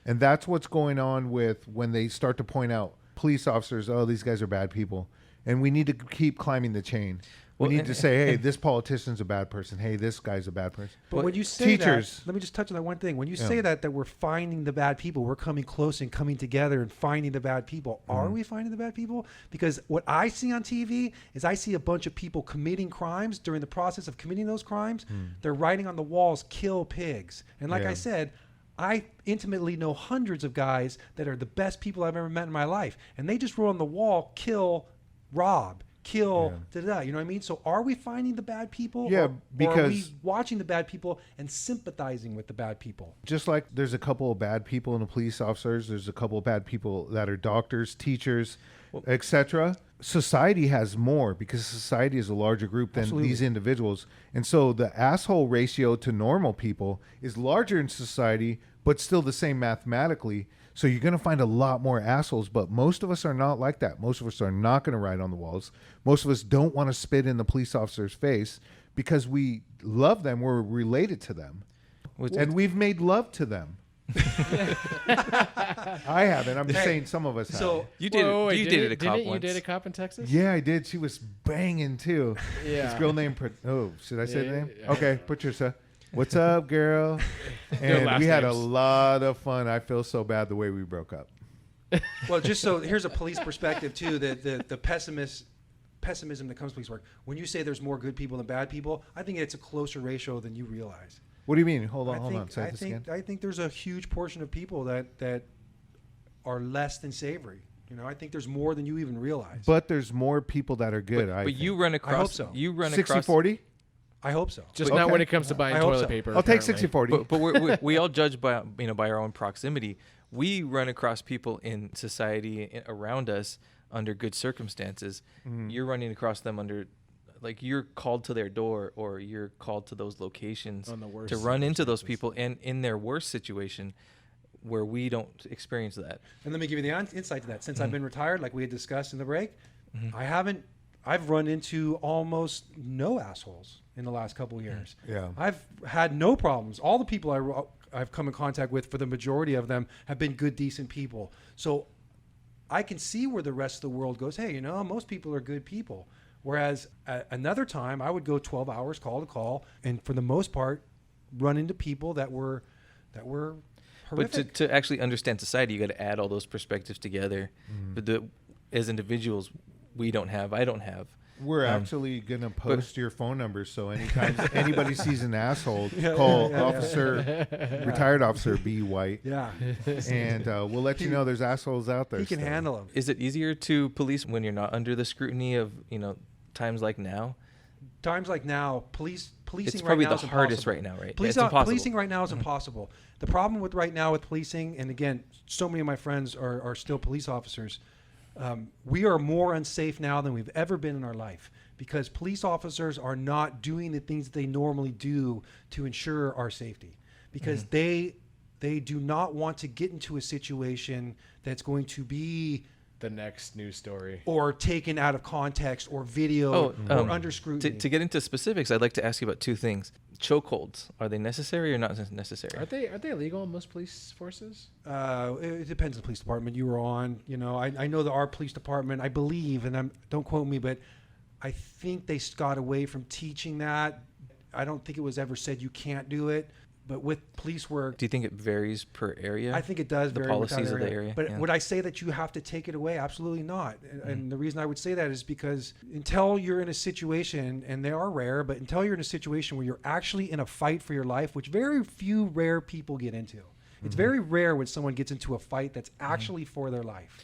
And that's what's going on with when they start to point out police officers, oh, these guys are bad people. And we need to keep climbing the chain. We need to say, hey, this politician's a bad person. Hey, this guy's a bad person. But when you say teachers, that, let me just touch on that one thing. When you say that we're finding the bad people, we're coming close and coming together and finding the bad people. Are we finding the bad people? Because what I see on TV is I see a bunch of people committing crimes. During the process of committing those crimes, they're writing on the walls, kill pigs. And like I said, I intimately know hundreds of guys that are the best people I've ever met in my life. And they just wrote on the wall, kill, rob, kill, da-da-da. You know what I mean? So are we finding the bad people? Yeah, or because are we watching the bad people and sympathizing with the bad people? just like there's a couple of bad people in the police officers, there's a couple of bad people that are doctors, teachers, etc. Society has more because society is a larger group than these individuals. And so the asshole ratio to normal people is larger in society, but still the same mathematically. So you're going to find a lot more assholes, but most of us are not like that. Most of us are not going to write on the walls. Most of us don't want to spit in the police officer's face because we love them. We're related to them. And we've made love to them. I haven't. I'm just saying some of us have. So You dated a cop Didn't you once. date a cop in Texas? Yeah, I did. She was banging too. Yeah. This girl named... should I say the Yeah, name? yeah. Okay, Patricia. What's up, girl? And last we had a names. lot of fun. I feel so bad the way we broke up. Well, just so here's a police perspective too. The pessimism that comes to police work. When you say there's more good people than bad people, I think it's a closer ratio than you realize. What do you mean? Hold on. Say this again. I think there's a huge portion of people that are less than savory. You know, I think there's more than you even realize. But there's more people that are good. But you run across. I hope so. You run 60-40? I hope so. Just not when it comes to buying I hope toilet so. paper. I'll take apparently. 60-40. But we all judge by by our own proximity. We run across people in society around us under good circumstances. You're running across them under, like, you're called to their door, or you're called to those locations On the worst to run into those people, and in their worst situation, where we don't experience that. And let me give you the insight to that. Since I've been retired, like we had discussed in the break, I've run into almost no assholes in the last couple of years. Yeah. I've had no problems. All the people I've come in contact with, for the majority of them, have been good, decent people. So I can see where the rest of the world goes, hey, most people are good people. Whereas at another time, I would go 12 hours call to call, and for the most part, run into people that were horrific. But to actually understand society, you got to add all those perspectives together. But as individuals, I don't have. We're actually going to post your phone number, so anytime anybody sees an asshole, call retired officer B.White. Yeah. And we'll let you know there's assholes out there. He can still. handle them. Is it easier to police when you're not under the scrutiny of times like now? Times like now, policing It's right probably now the is hardest impossible. right now, right? Police, It's impossible. Policing right now is impossible. The problem with policing, and again, so many of my friends are still police officers. We are more unsafe now than we've ever been in our life, because police officers are not doing the things that they normally do to ensure our safety, because they do not want to get into a situation that's going to be The next news story. or taken out of context or video or under scrutiny. To get into specifics, I'd like to ask you about two things. Chokeholds, are they necessary or not necessary? Aren't they illegal in most police forces? It depends on the police department you were on. I know that our police department, I believe, and don't quote me, but I think they got away from teaching that. I don't think it was ever said you can't do it. But with police work, Do you think it varies per area? I think it does The vary with policies that of the area, But yeah. would I say that you have to take it away? Absolutely not. And the reason I would say that is because until you're in a situation, and they are rare, but until you're in a situation where you're actually in a fight for your life, which very few rare people get into. It's very rare when someone gets into a fight that's actually for their life.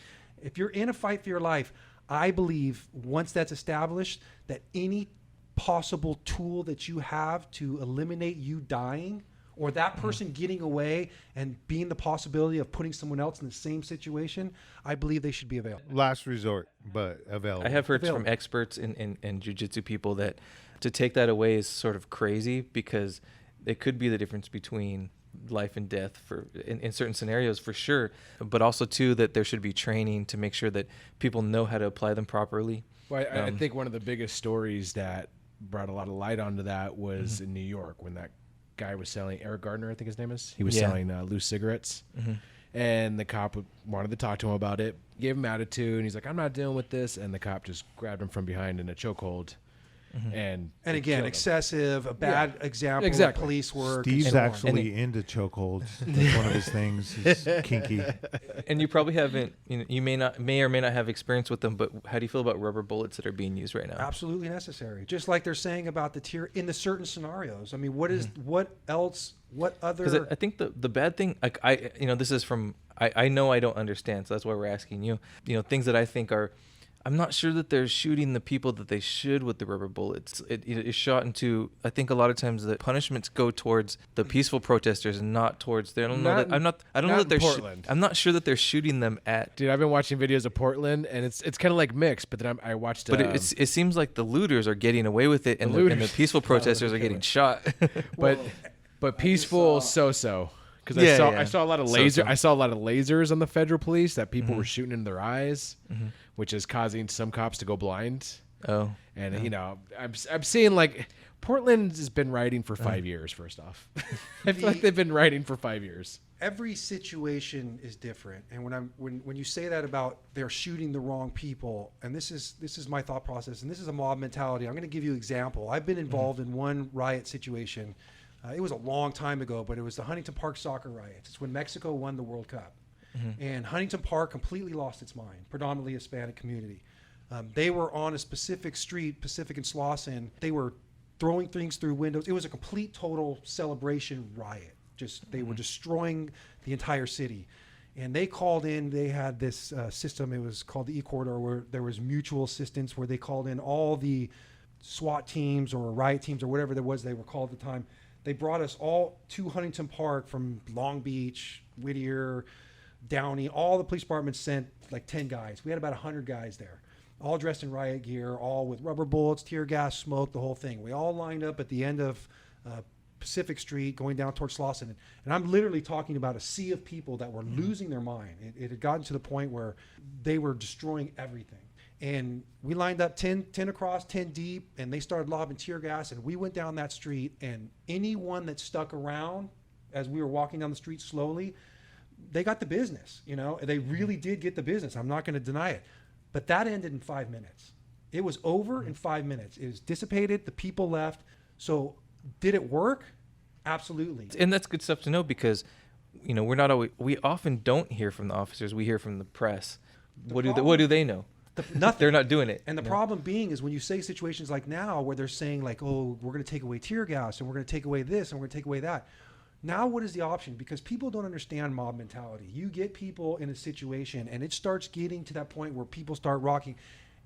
If you're in a fight for your life, I believe once that's established, that any possible tool that you have to eliminate you dying, or that person getting away and being the possibility of putting someone else in the same situation, I believe they should be available. Last resort, but available. I have heard Available. from experts in jiu-jitsu people that to take that away is sort of crazy, because it could be the difference between life and death in certain scenarios, for sure, but also too that there should be training to make sure that people know how to apply them properly. Well, I think one of the biggest stories that brought a lot of light onto that was in New York, when that guy was selling, Eric Gardner, I think his name is. He was selling loose cigarettes. And the cop wanted to talk to him about it, gave him attitude, and he's like, I'm not dealing with this. And the cop just grabbed him from behind in a chokehold. And again, killed him. excessive, a bad example Exactly. of police work. Steve's and so on. actually into chokeholds. That's one of his things. He's kinky. And you probably haven't, you may or may not have experience with them, but how do you feel about rubber bullets that are being used right now? Absolutely necessary. Just like they're saying about the tier in the certain scenarios. I mean, what other? Because I think the bad thing, like this is from, I know I don't understand, so that's why we're asking you. Things that I think are, I'm not sure that they're shooting the people that they should with the rubber bullets. It is shot into, I think a lot of times the punishments go towards the peaceful protesters and not towards. I don't know that they're. Portland. I'm not sure that they're shooting them at. Dude, I've been watching videos of Portland, and it's kind of like mixed. But then I watched. But it seems like the looters are getting away with it, and the peaceful protesters are getting shot. but peaceful so. Because I saw a lot of I saw a lot of lasers on the federal police that people were shooting in their eyes, which is causing some cops to go blind. Oh, and I'm seeing like Portland has been rioting for 5 years. First off, I feel like they've been rioting for 5 years. Every situation is different, and when you say that about they're shooting the wrong people, and this is my thought process, and this is a mob mentality. I'm going to give you an example. I've been involved in one riot situation. It was a long time ago, but it was the Huntington Park soccer riots. It's when Mexico won the World Cup. And Huntington Park completely lost its mind, predominantly Hispanic community. They were on a specific street, Pacific and Slauson. They were throwing things through windows. It was a complete, total celebration riot. They were destroying the entire city. And they called in, they had this system, it was called the E-Corridor, where there was mutual assistance, where they called in all the SWAT teams or riot teams or whatever there was they were called at the time. They brought us all to Huntington Park from Long Beach, Whittier, Downey. All the police departments sent like 10 guys. We had about 100 guys there, all dressed in riot gear, all with rubber bullets, tear gas, smoke, the whole thing. We all lined up at the end of Pacific Street going down towards Slauson. And I'm literally talking about a sea of people that were losing their mind. It had gotten to the point where they were destroying everything. And we lined up 10 across, 10 deep, and they started lobbing tear gas. And we went down that street, and anyone that stuck around as we were walking down the street slowly, they got the business. You know, they really did get the business. I'm not going to deny it. But that ended in 5 minutes. It was over in 5 minutes. It was dissipated. The people left. So did it work? Absolutely. And that's good stuff to know, because, you know, we often don't hear from the officers. We hear from the press. What do they know? Nothing. They're not doing it. And the problem being is when you say situations like now where they're saying like, oh, we're going to take away tear gas and we're going to take away this and we're going to take away that. Now what is the option? Because people don't understand mob mentality. You get people in a situation and it starts getting to that point where people start rocking.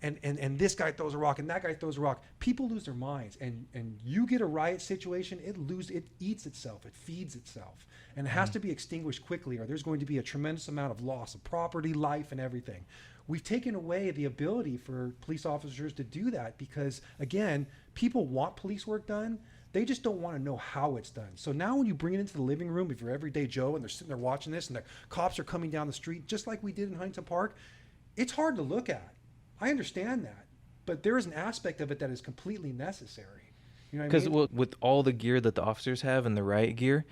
And this guy throws a rock and that guy throws a rock. People lose their minds, and you get a riot situation, it eats itself, it feeds itself, and it has to be extinguished quickly, or there's going to be a tremendous amount of loss of property, life, and everything. We've taken away the ability for police officers to do that because, again, people want police work done. They just don't want to know how it's done. So now when you bring it into the living room, if you're everyday Joe and they're sitting there watching this and the cops are coming down the street, just like we did in Huntington Park, it's hard to look at. I understand that, but there is an aspect of it that is completely necessary. You know what I mean? Because with all the gear that the officers have and the riot gear,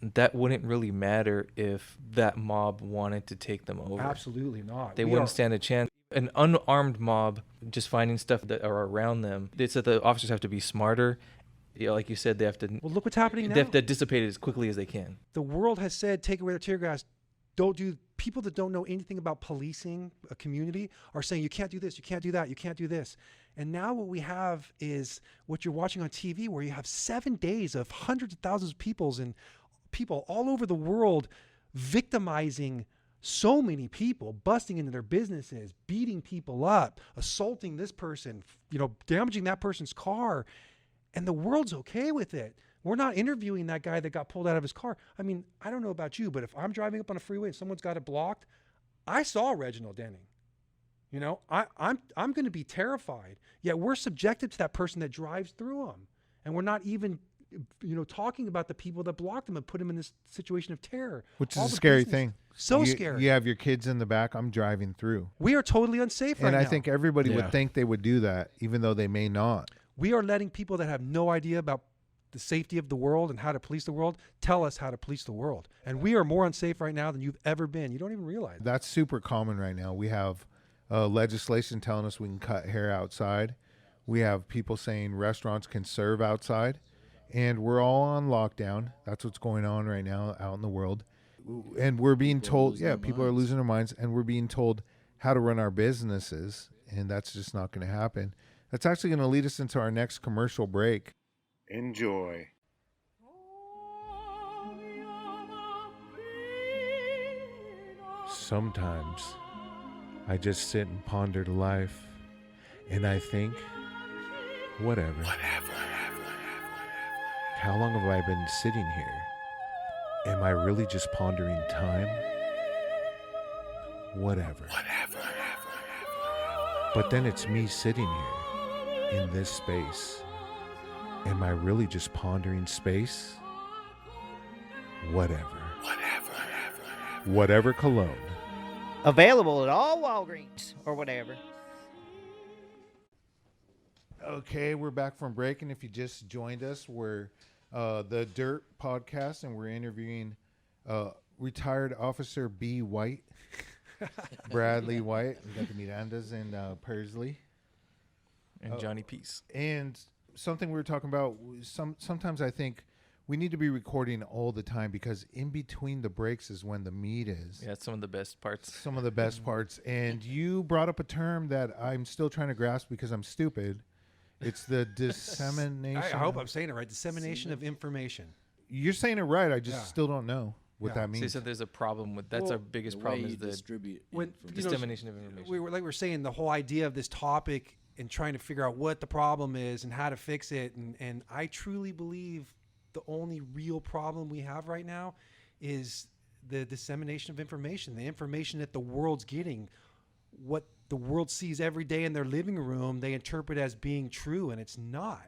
that wouldn't really matter if that mob wanted to take them over. Absolutely not. They wouldn't stand a chance. An unarmed mob just finding stuff that are around them. It's that the officers have to be smarter. You know, like you said, they have to. Well, look what's happening now. They have to dissipate it as quickly as they can. The world has said, take away the tear gas. Don't do. People that don't know anything about policing a community are saying you can't do this, you can't do that, you can't do this. And now what we have is what you're watching on TV, where you have 7 days of hundreds of thousands of people all over the world victimizing so many people, busting into their businesses, beating people up, assaulting this person, damaging that person's car. And the world's okay with it. We're not interviewing that guy that got pulled out of his car. I mean, I don't know about you, but if I'm driving up on a freeway and someone's got it blocked, I saw Reginald Denning. I'm going to be terrified. Yet we're subjected to that person that drives through them, and we're not even, talking about the people that blocked them and put them in this situation of terror. Which is a scary thing. So scary. You have your kids in the back. I'm driving through. We are totally unsafe right now. And I think everybody would think they would do that, even though they may not. We are letting people that have no idea about the safety of the world and how to police the world tell us how to police the world. And we are more unsafe right now than you've ever been. You don't even realize that. That's super common right now. We have legislation telling us we can cut hair outside. We have people saying restaurants can serve outside. And we're all on lockdown. That's what's going on right now out in the world. And we're being told, people are losing their minds. And we're being told how to run our businesses. And that's just not going to happen. That's actually going to lead us into our next commercial break. Enjoy. Sometimes I just sit and ponder life, and I think, whatever. How long have I been sitting here? Am I really just pondering time? Whatever. But then it's me sitting here in this space. Am I really just pondering space? Whatever. Whatever cologne. Available at all Walgreens or whatever. Okay, we're back from break, and if you just joined us, we're the Dirt Podcast, and we're interviewing retired Officer B.White, Bradley White. We got the Mirandas and Pursley. And Johnny Peace. And something we were talking about, sometimes I think We need to be recording all the time because in between the breaks is when the meat is. Yeah, it's some of the best parts. Some of the best parts. And you brought up a term that I'm still trying to grasp because I'm stupid. It's the dissemination. I hope I'm saying it right. Dissemination of information. You're saying it right. I just still don't know what that So you means. said there's a problem with that's our biggest problem is the distribute dissemination of information. We were saying the whole idea of this topic and trying to figure out what the problem is and how to fix it. And I truly believe the only real problem we have right now is the dissemination of information, the information that the world's getting. What the world sees every day in their living room, they interpret as being true, and it's not.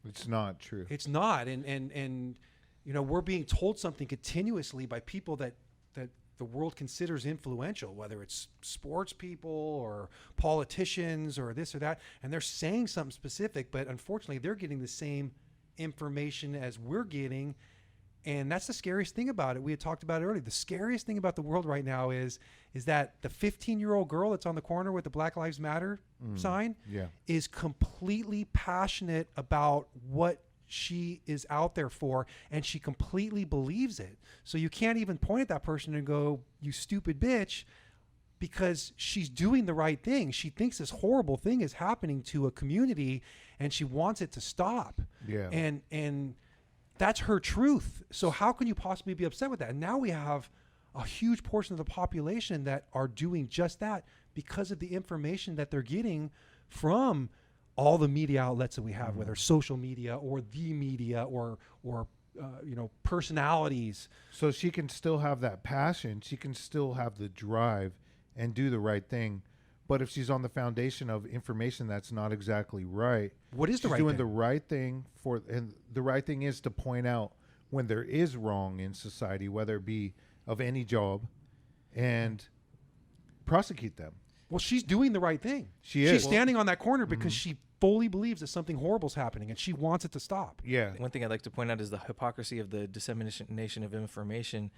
It's not true. It's not. And you know, we're being told something continuously by people that the world considers influential, whether it's sports people or politicians or this or that, and they're saying something specific, but unfortunately they're getting the same information as we're getting. And that's the scariest thing about it. We had talked about it earlier. The scariest thing about the world right now is that the 15-year-old girl that's on the corner with the Black Lives Matter sign is completely passionate about what she is out there for, and she completely believes it. So you can't even point at that person and go, "You stupid bitch," because she's doing the right thing. She thinks this horrible thing is happening to a community and she wants it to stop. Yeah. And that's her truth. So how can you possibly be upset with that? And now we have a huge portion of the population that are doing just that because of the information that they're getting from all the media outlets that we have, whether social media or the media or personalities. So she can still have that passion. She can still have the drive and do the right thing. But if she's on the foundation of information that's not exactly right, what is the right she's doing thing? the right thing and the right thing is to point out when there is wrong in society, whether it be of any job, and prosecute them. Well, she's doing the right thing. She's standing on that corner because she fully believes that something horrible is happening and she wants it to stop. Yeah. One thing I'd like to point out is the hypocrisy of the dissemination of information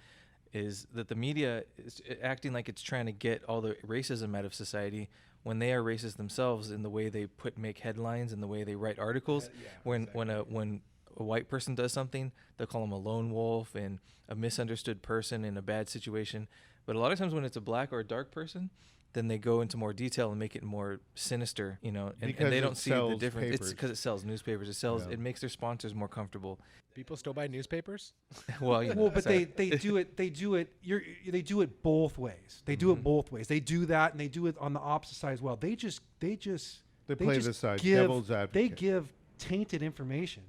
is that the media is acting like it's trying to get all the racism out of society when they are racist themselves in the way they make headlines and the way they write articles. When a white person does something, they'll call them a lone wolf and a misunderstood person in a bad situation. But a lot of times when it's a black or a dark person, then they go into more detail and make it more sinister, and they don't see the difference. It's because it sells newspapers. It makes their sponsors more comfortable. People still buy newspapers? But they do it. They do it both ways. They do it both ways. They do that, and they do it on the opposite side as well. They play the side, devil's advocate. They give tainted information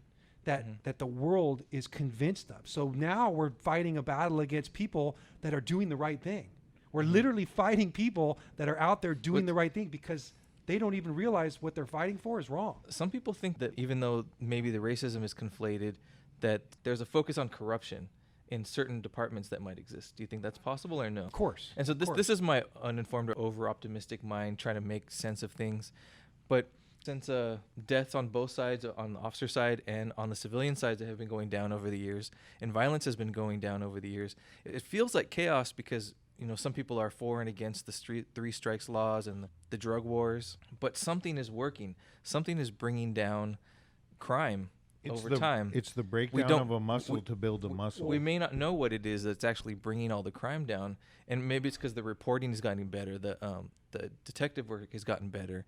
that the world is convinced of. So now we're fighting a battle against people that are doing the right thing. We're literally fighting people that are out there doing the right thing because they don't even realize what they're fighting for is wrong. Some people think that even though maybe the racism is conflated, that there's a focus on corruption in certain departments that might exist. Do you think that's possible or no? Of course. And so this is my uninformed or over-optimistic mind trying to make sense of things. But since deaths on both sides, on the officer side and on the civilian side, that have been going down over the years, and violence has been going down over the years, it feels like chaos because some people are for and against the three strikes laws and the drug wars, but something is working. Something is bringing down crime over time. It's the breakdown of a muscle to build a muscle. We may not know what it is that's actually bringing all the crime down, and maybe it's because the reporting has gotten better, the detective work has gotten better.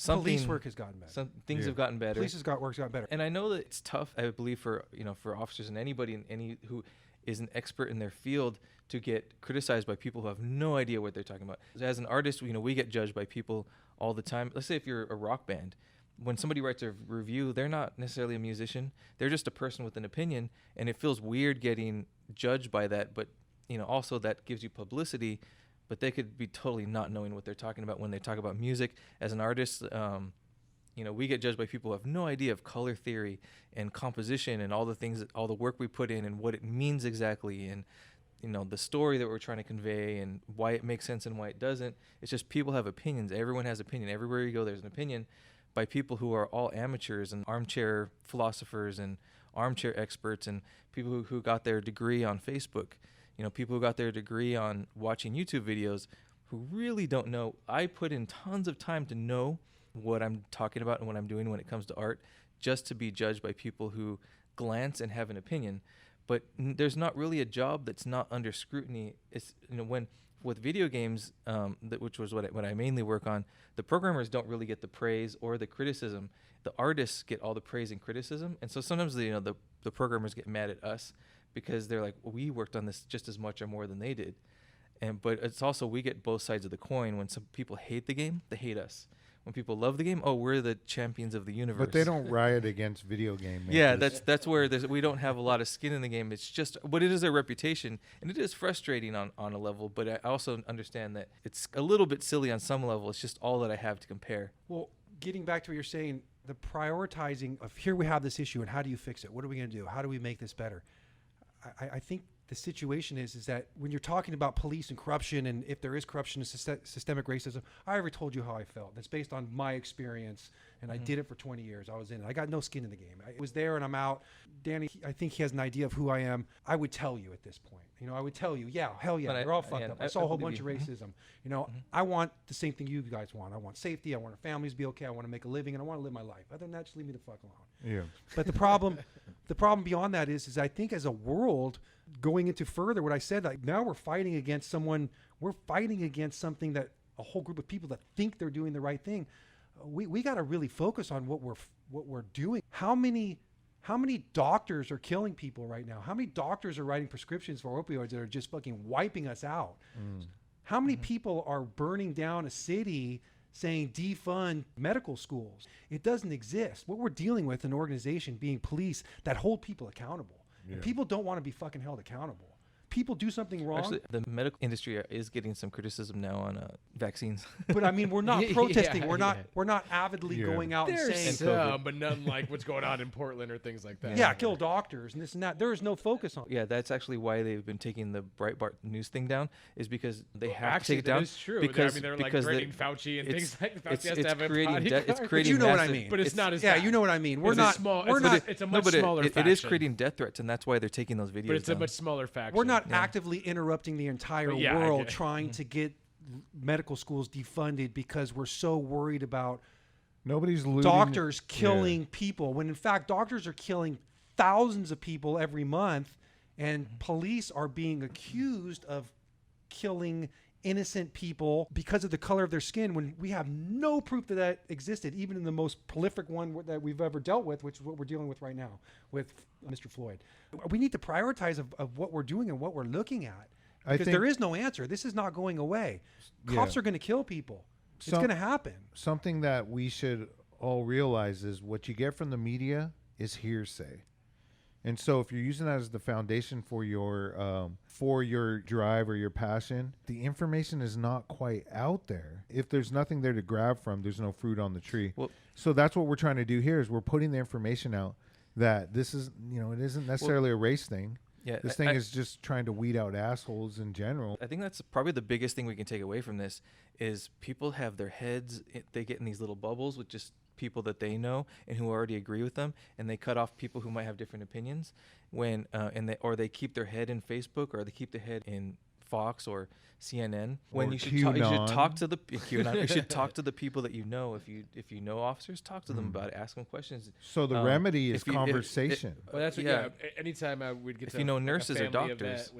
Police work has gotten better. Some things have gotten better. Police work's gotten better. And I know that it's tough, I believe, for officers and anybody who is an expert in their field to get criticized by people who have no idea what they're talking about. As an artist, we get judged by people all the time. Let's say if you're a rock band, when somebody writes a review, they're not necessarily a musician. They're just a person with an opinion, and it feels weird getting judged by that. But also that gives you publicity. But they could be totally not knowing what they're talking about when they talk about music. As an artist, we get judged by people who have no idea of color theory and composition and all the things, all the work we put in and what it means exactly, and the story that we're trying to convey and why it makes sense and why it doesn't. It's just people have opinions. Everyone has opinion. Everywhere you go, there's an opinion by people who are all amateurs and armchair philosophers and armchair experts and people who got their degree on Facebook. People who got their degree on watching YouTube videos who really don't know. I put in tons of time to know what I'm talking about and what I'm doing when it comes to art, just to be judged by people who glance and have an opinion. but there's not really a job that's not under scrutiny. It's when with video games, which was what I mainly work on, the programmers don't really get the praise or the criticism. The artists get all the praise and criticism, and so sometimes the programmers get mad at us because they're like, well, we worked on this just as much or more than they did. But it's also, we get both sides of the coin. When some people hate the game, they hate us. When people love the game, we're the champions of the universe. But they don't riot against video game makers. Yeah, that's where we don't have a lot of skin in the game. It's just, but it is a reputation, and it is frustrating on a level. But I also understand that it's a little bit silly on some level. It's just all that I have to compare. Well, getting back to what you're saying, the prioritizing of here we have this issue and how do you fix it? What are we going to do? How do we make this better? I think the situation is that when you're talking about police and corruption, and if there is corruption and systemic racism, I already told you how I felt. That's based on my experience, and I did it for 20 years. I was in it. I got no skin in the game. I was there, and I'm out. Danny, I think he has an idea of who I am. I would tell you at this point. I would tell you, yeah, hell yeah, they're all fucked up. I saw a whole bunch of racism. I want the same thing you guys want. I want safety. I want our families to be okay. I want to make a living, and I want to live my life. Other than that, just leave me the fuck alone. Yeah. But the problem beyond that is I think as a world, going into further what I said, like now we're fighting against something that a whole group of people that think they're doing the right thing. We got to really focus on what we're doing. How many doctors are killing people right now? How many doctors are writing prescriptions for opioids that are just fucking wiping us out? How many people are burning down a city saying defund medical schools? It doesn't exist. What we're dealing with, an organization being police that hold people accountable. Yeah. And people don't want to be fucking held accountable. People do something wrong. Actually, the medical industry is getting some criticism now on vaccines. But I mean, we're not protesting. We're not avidly going out and saying some, but nothing like what's going on in Portland or things like that. Yeah, kill doctors and this and that. There is no focus on. Yeah, that's actually why they've been taking the Breitbart news thing down, is because they have to take it down. It's true. Because they're like grading Fauci and things like that. It's creating but you know what I mean. But it's not as bad. You know what I mean. It's a much smaller faction. It is creating death threats, and that's why they're taking those videos But it's down. a much smaller faction. We're not actively interrupting the entire world trying to get medical schools defunded because we're so worried about nobody's looting doctors killing people, when in fact doctors are killing thousands of people every month, and police are being accused of killing innocent people because of the color of their skin, when we have no proof that existed, even in the most prolific one that we've ever dealt with, which is what we're dealing with right now with Mr. Floyd. We need to prioritize of what we're doing and what we're looking at, because there is no answer. This is not going away. Cops are going to kill people. It's going to happen. Something that we should all realize is what you get from the media is hearsay. And so if you're using that as the foundation for your drive or your passion, the information is not quite out there. If there's nothing there to grab from, there's no fruit on the tree. Well, so that's what we're trying to do here, is we're putting the information out that this is, it isn't necessarily a race thing. Yeah, this thing is just trying to weed out assholes in general. I think that's probably the biggest thing we can take away from this is people have their heads, they get in these little bubbles with just people that they know and who already agree with them, and they cut off people who might have different opinions when they keep their head in Facebook, or they keep their head in Fox or CNN. When you should talk to the QAnon. You should talk to the people that you know. If you know officers, talk to them about it. Ask them questions. So the remedy is conversation. Well, that's what, anytime I would get if you know nurses or doctors,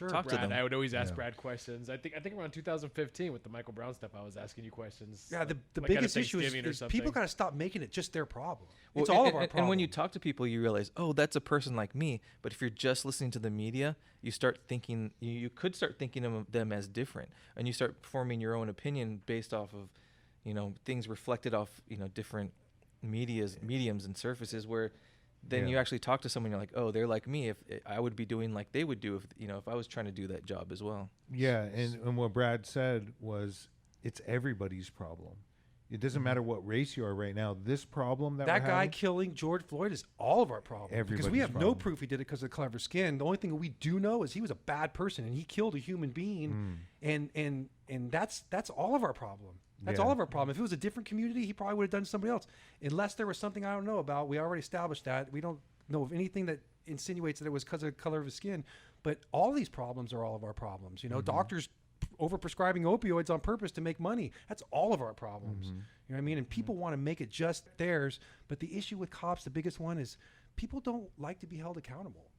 talk to them. I would always ask Brad questions. I think around 2015 with the Michael Brown stuff, I was asking you questions. Yeah, the biggest issue is people got to stop making it just their problem. It's all of our problem. And when you talk to people, you realize, oh, that's a person like me. But if you're just listening to the media, you start thinking, you could start thinking of them as different, and you start forming your own opinion based off of, things reflected off, different mediums and surfaces, where then you actually talk to someone, you're like, oh, they're like me. If I would be doing like they would do if I was trying to do that job as well. Yeah, and what Brad said was, it's everybody's problem. It doesn't matter what race you are right now. This problem that guy killing George Floyd is all of our problem. Because we have no proof he did it because of clever skin. The only thing we do know is he was a bad person and he killed a human being, and that's all of our problem. That's all of our problem. If it was a different community, he probably would have done to somebody else. Unless there was something I don't know about. We already established that. We don't know of anything that insinuates that it was because of the color of his skin. But all these problems are all of our problems. Doctors overprescribing opioids on purpose to make money. That's all of our problems. You know what I mean? And people want to make it just theirs. But the issue with cops, the biggest one, is people don't like to be held accountable.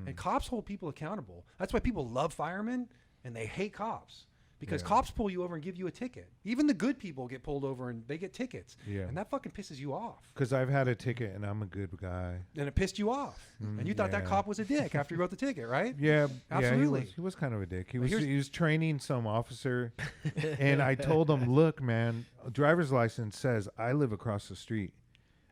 And cops hold people accountable. That's why people love firemen and they hate cops. Because cops pull you over and give you a ticket. Even the good people get pulled over and they get tickets. Yeah. And that fucking pisses you off. Because I've had a ticket and I'm a good guy. And it pissed you off. And you thought that cop was a dick after you wrote the ticket, right? Yeah, Absolutely. Yeah, he was kind of a dick. He was training some officer, and I told him, "Look, man, a driver's license says I live across the street."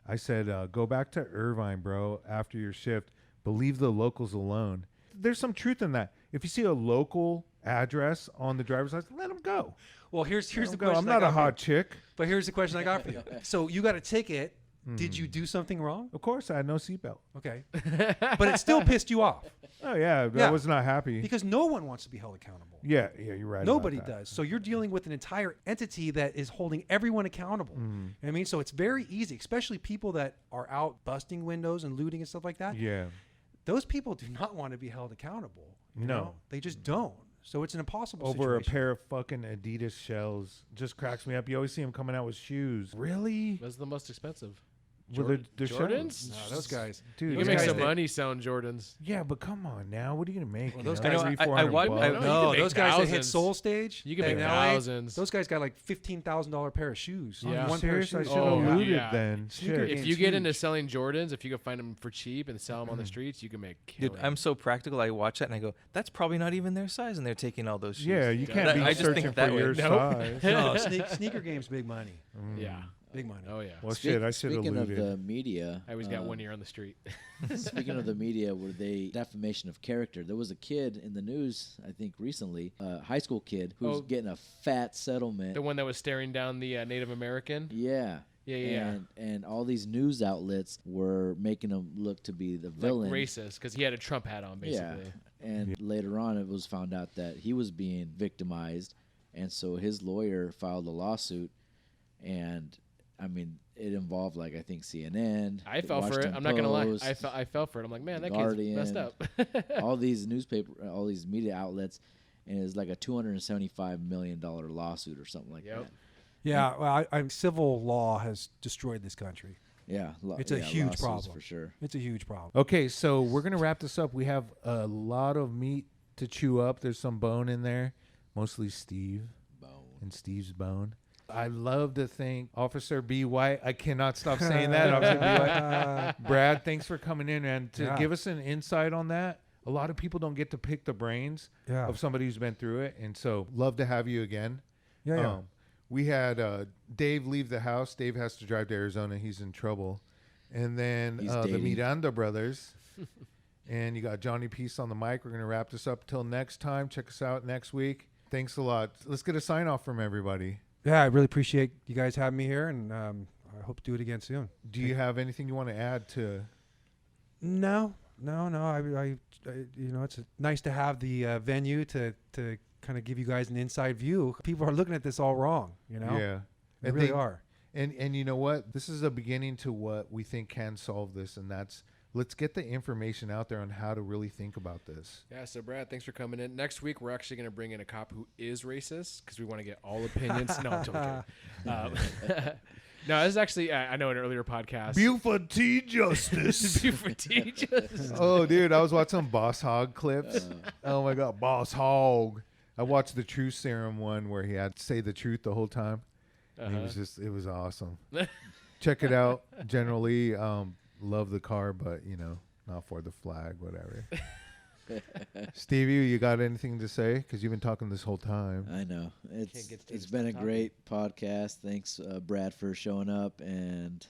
I said, "Go back to Irvine, bro. After your shift, believe the locals alone." There's some truth in that. If you see a local address on the driver's license, let them go. Well, here's the go. question. I'm not a hot chick. But here's the question I got for you. So you got a ticket. Did you do something wrong? Of course, I had no seatbelt. Okay. But it still pissed you off. Oh yeah, I was not happy. Because no one wants to be held accountable. Yeah, you're right. Nobody about that. does. So you're dealing with an entire entity that is holding everyone accountable. You know what I mean? So it's very easy, especially people that are out busting windows and looting and stuff like that. Yeah. Those people do not want to be held accountable. You know? They just don't. So it's an impossible Over situation. a pair of fucking Adidas shells. Just cracks me up. You always see them coming out with shoes. Really? What's the most expensive? Well, they're Jordans? No, those guys. Dude, You those make guys- some money selling Jordans. Yeah, but come on now. What are you going to make? Well, those You know, guys- $300-400 bucks? No, make those guys that hit thousands. Soul Stage. You can in make LA, thousands. Those guys got like $15,000 pair of shoes. Yeah. One pair of Serious? I shoes. should have Oh, looted yeah. then. Sneaker Shit. game. If you It's get into huge. selling Jordans, if you can find them for cheap and sell them on the streets, you can make. Dude, I'm so practical. I watch that and I go, "That's probably not even their size," and they're taking all those shoes. Yeah, you can't That- be I just searching think for that way. your Nope. size. No, sneaker game's big money. Yeah. Big money. Oh yeah. Well, shit, I should have Speaking of looted. the media, I always got 1 year on the street. speaking of the media, were they defamation of character? There was a kid in the news, I think, recently, a high school kid who was getting a fat settlement. The one that was staring down the Native American. Yeah. Yeah. And all these news outlets were making him look to be the villain. Like racist, because he had a Trump hat on, basically. Yeah. And later on, it was found out that he was being victimized, and so his lawyer filed a lawsuit, and I mean, it involved, like, I think CNN. I fell for it. Washington I'm not gonna lie. Post, I fell for it. I'm like, man, that Guardian, kid's messed up. all these all these media outlets, and it's like a $275 million lawsuit or something like that. Yeah, well, civil law has destroyed this country. Yeah, It's a huge lawsuits problem for sure. It's a huge problem. Okay, so we're going to wrap this up. We have a lot of meat to chew up. There's some bone in there, mostly Steve and Steve's bone. I love to thank Officer B.White. I cannot stop saying that. Officer B.White. Brad, thanks for coming in and to give us an insight on that. A lot of people don't get to pick the brains of somebody who's been through it, and so love to have you again. Yeah. We had Dave leave the house. Dave has to drive to Arizona. He's in trouble. And then the Miranda brothers. And you got Johnny Peace on the mic. We're going to wrap this up till next time. Check us out next week. Thanks a lot. Let's get a sign off from everybody. Yeah, I really appreciate you guys having me here, and I hope to do it again soon. Do you have anything you want to add to? No. I it's nice to have the venue to kind of give you guys an inside view. People are looking at this all wrong, you know? Yeah. They really are. And you know what? This is a beginning to what we think can solve this, and that's let's get the information out there on how to really think about this. Yeah, so Brad, thanks for coming in. Next week, we're actually going to bring in a cop who is racist because we want to get all opinions. No, I'm totally kidding. No, this is actually, I know an earlier podcast. Buford T. Justice. Buford T. Justice. Oh, dude, I was watching some Boss Hog clips. Oh, my God, Boss Hog. I watched the Truth Serum one where he had to say the truth the whole time. And it was awesome. Check it out. Generally, love the car, but, not for the flag, whatever. Stevie, you got anything to say? Because you've been talking this whole time. I know. It's been a great podcast. Thanks, Brad, for showing up and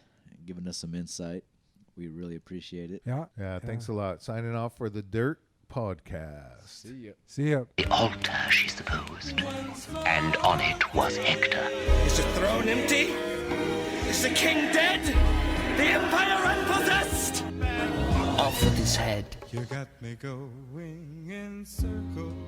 giving us some insight. We really appreciate it. Yeah, thanks a lot. Signing off for the Dirt Podcast. See ya. The altar, she supposed, and on it was Hector. Is the throne empty? Is the king dead? The empire unpossessed? Off with his head. You got me going in circles.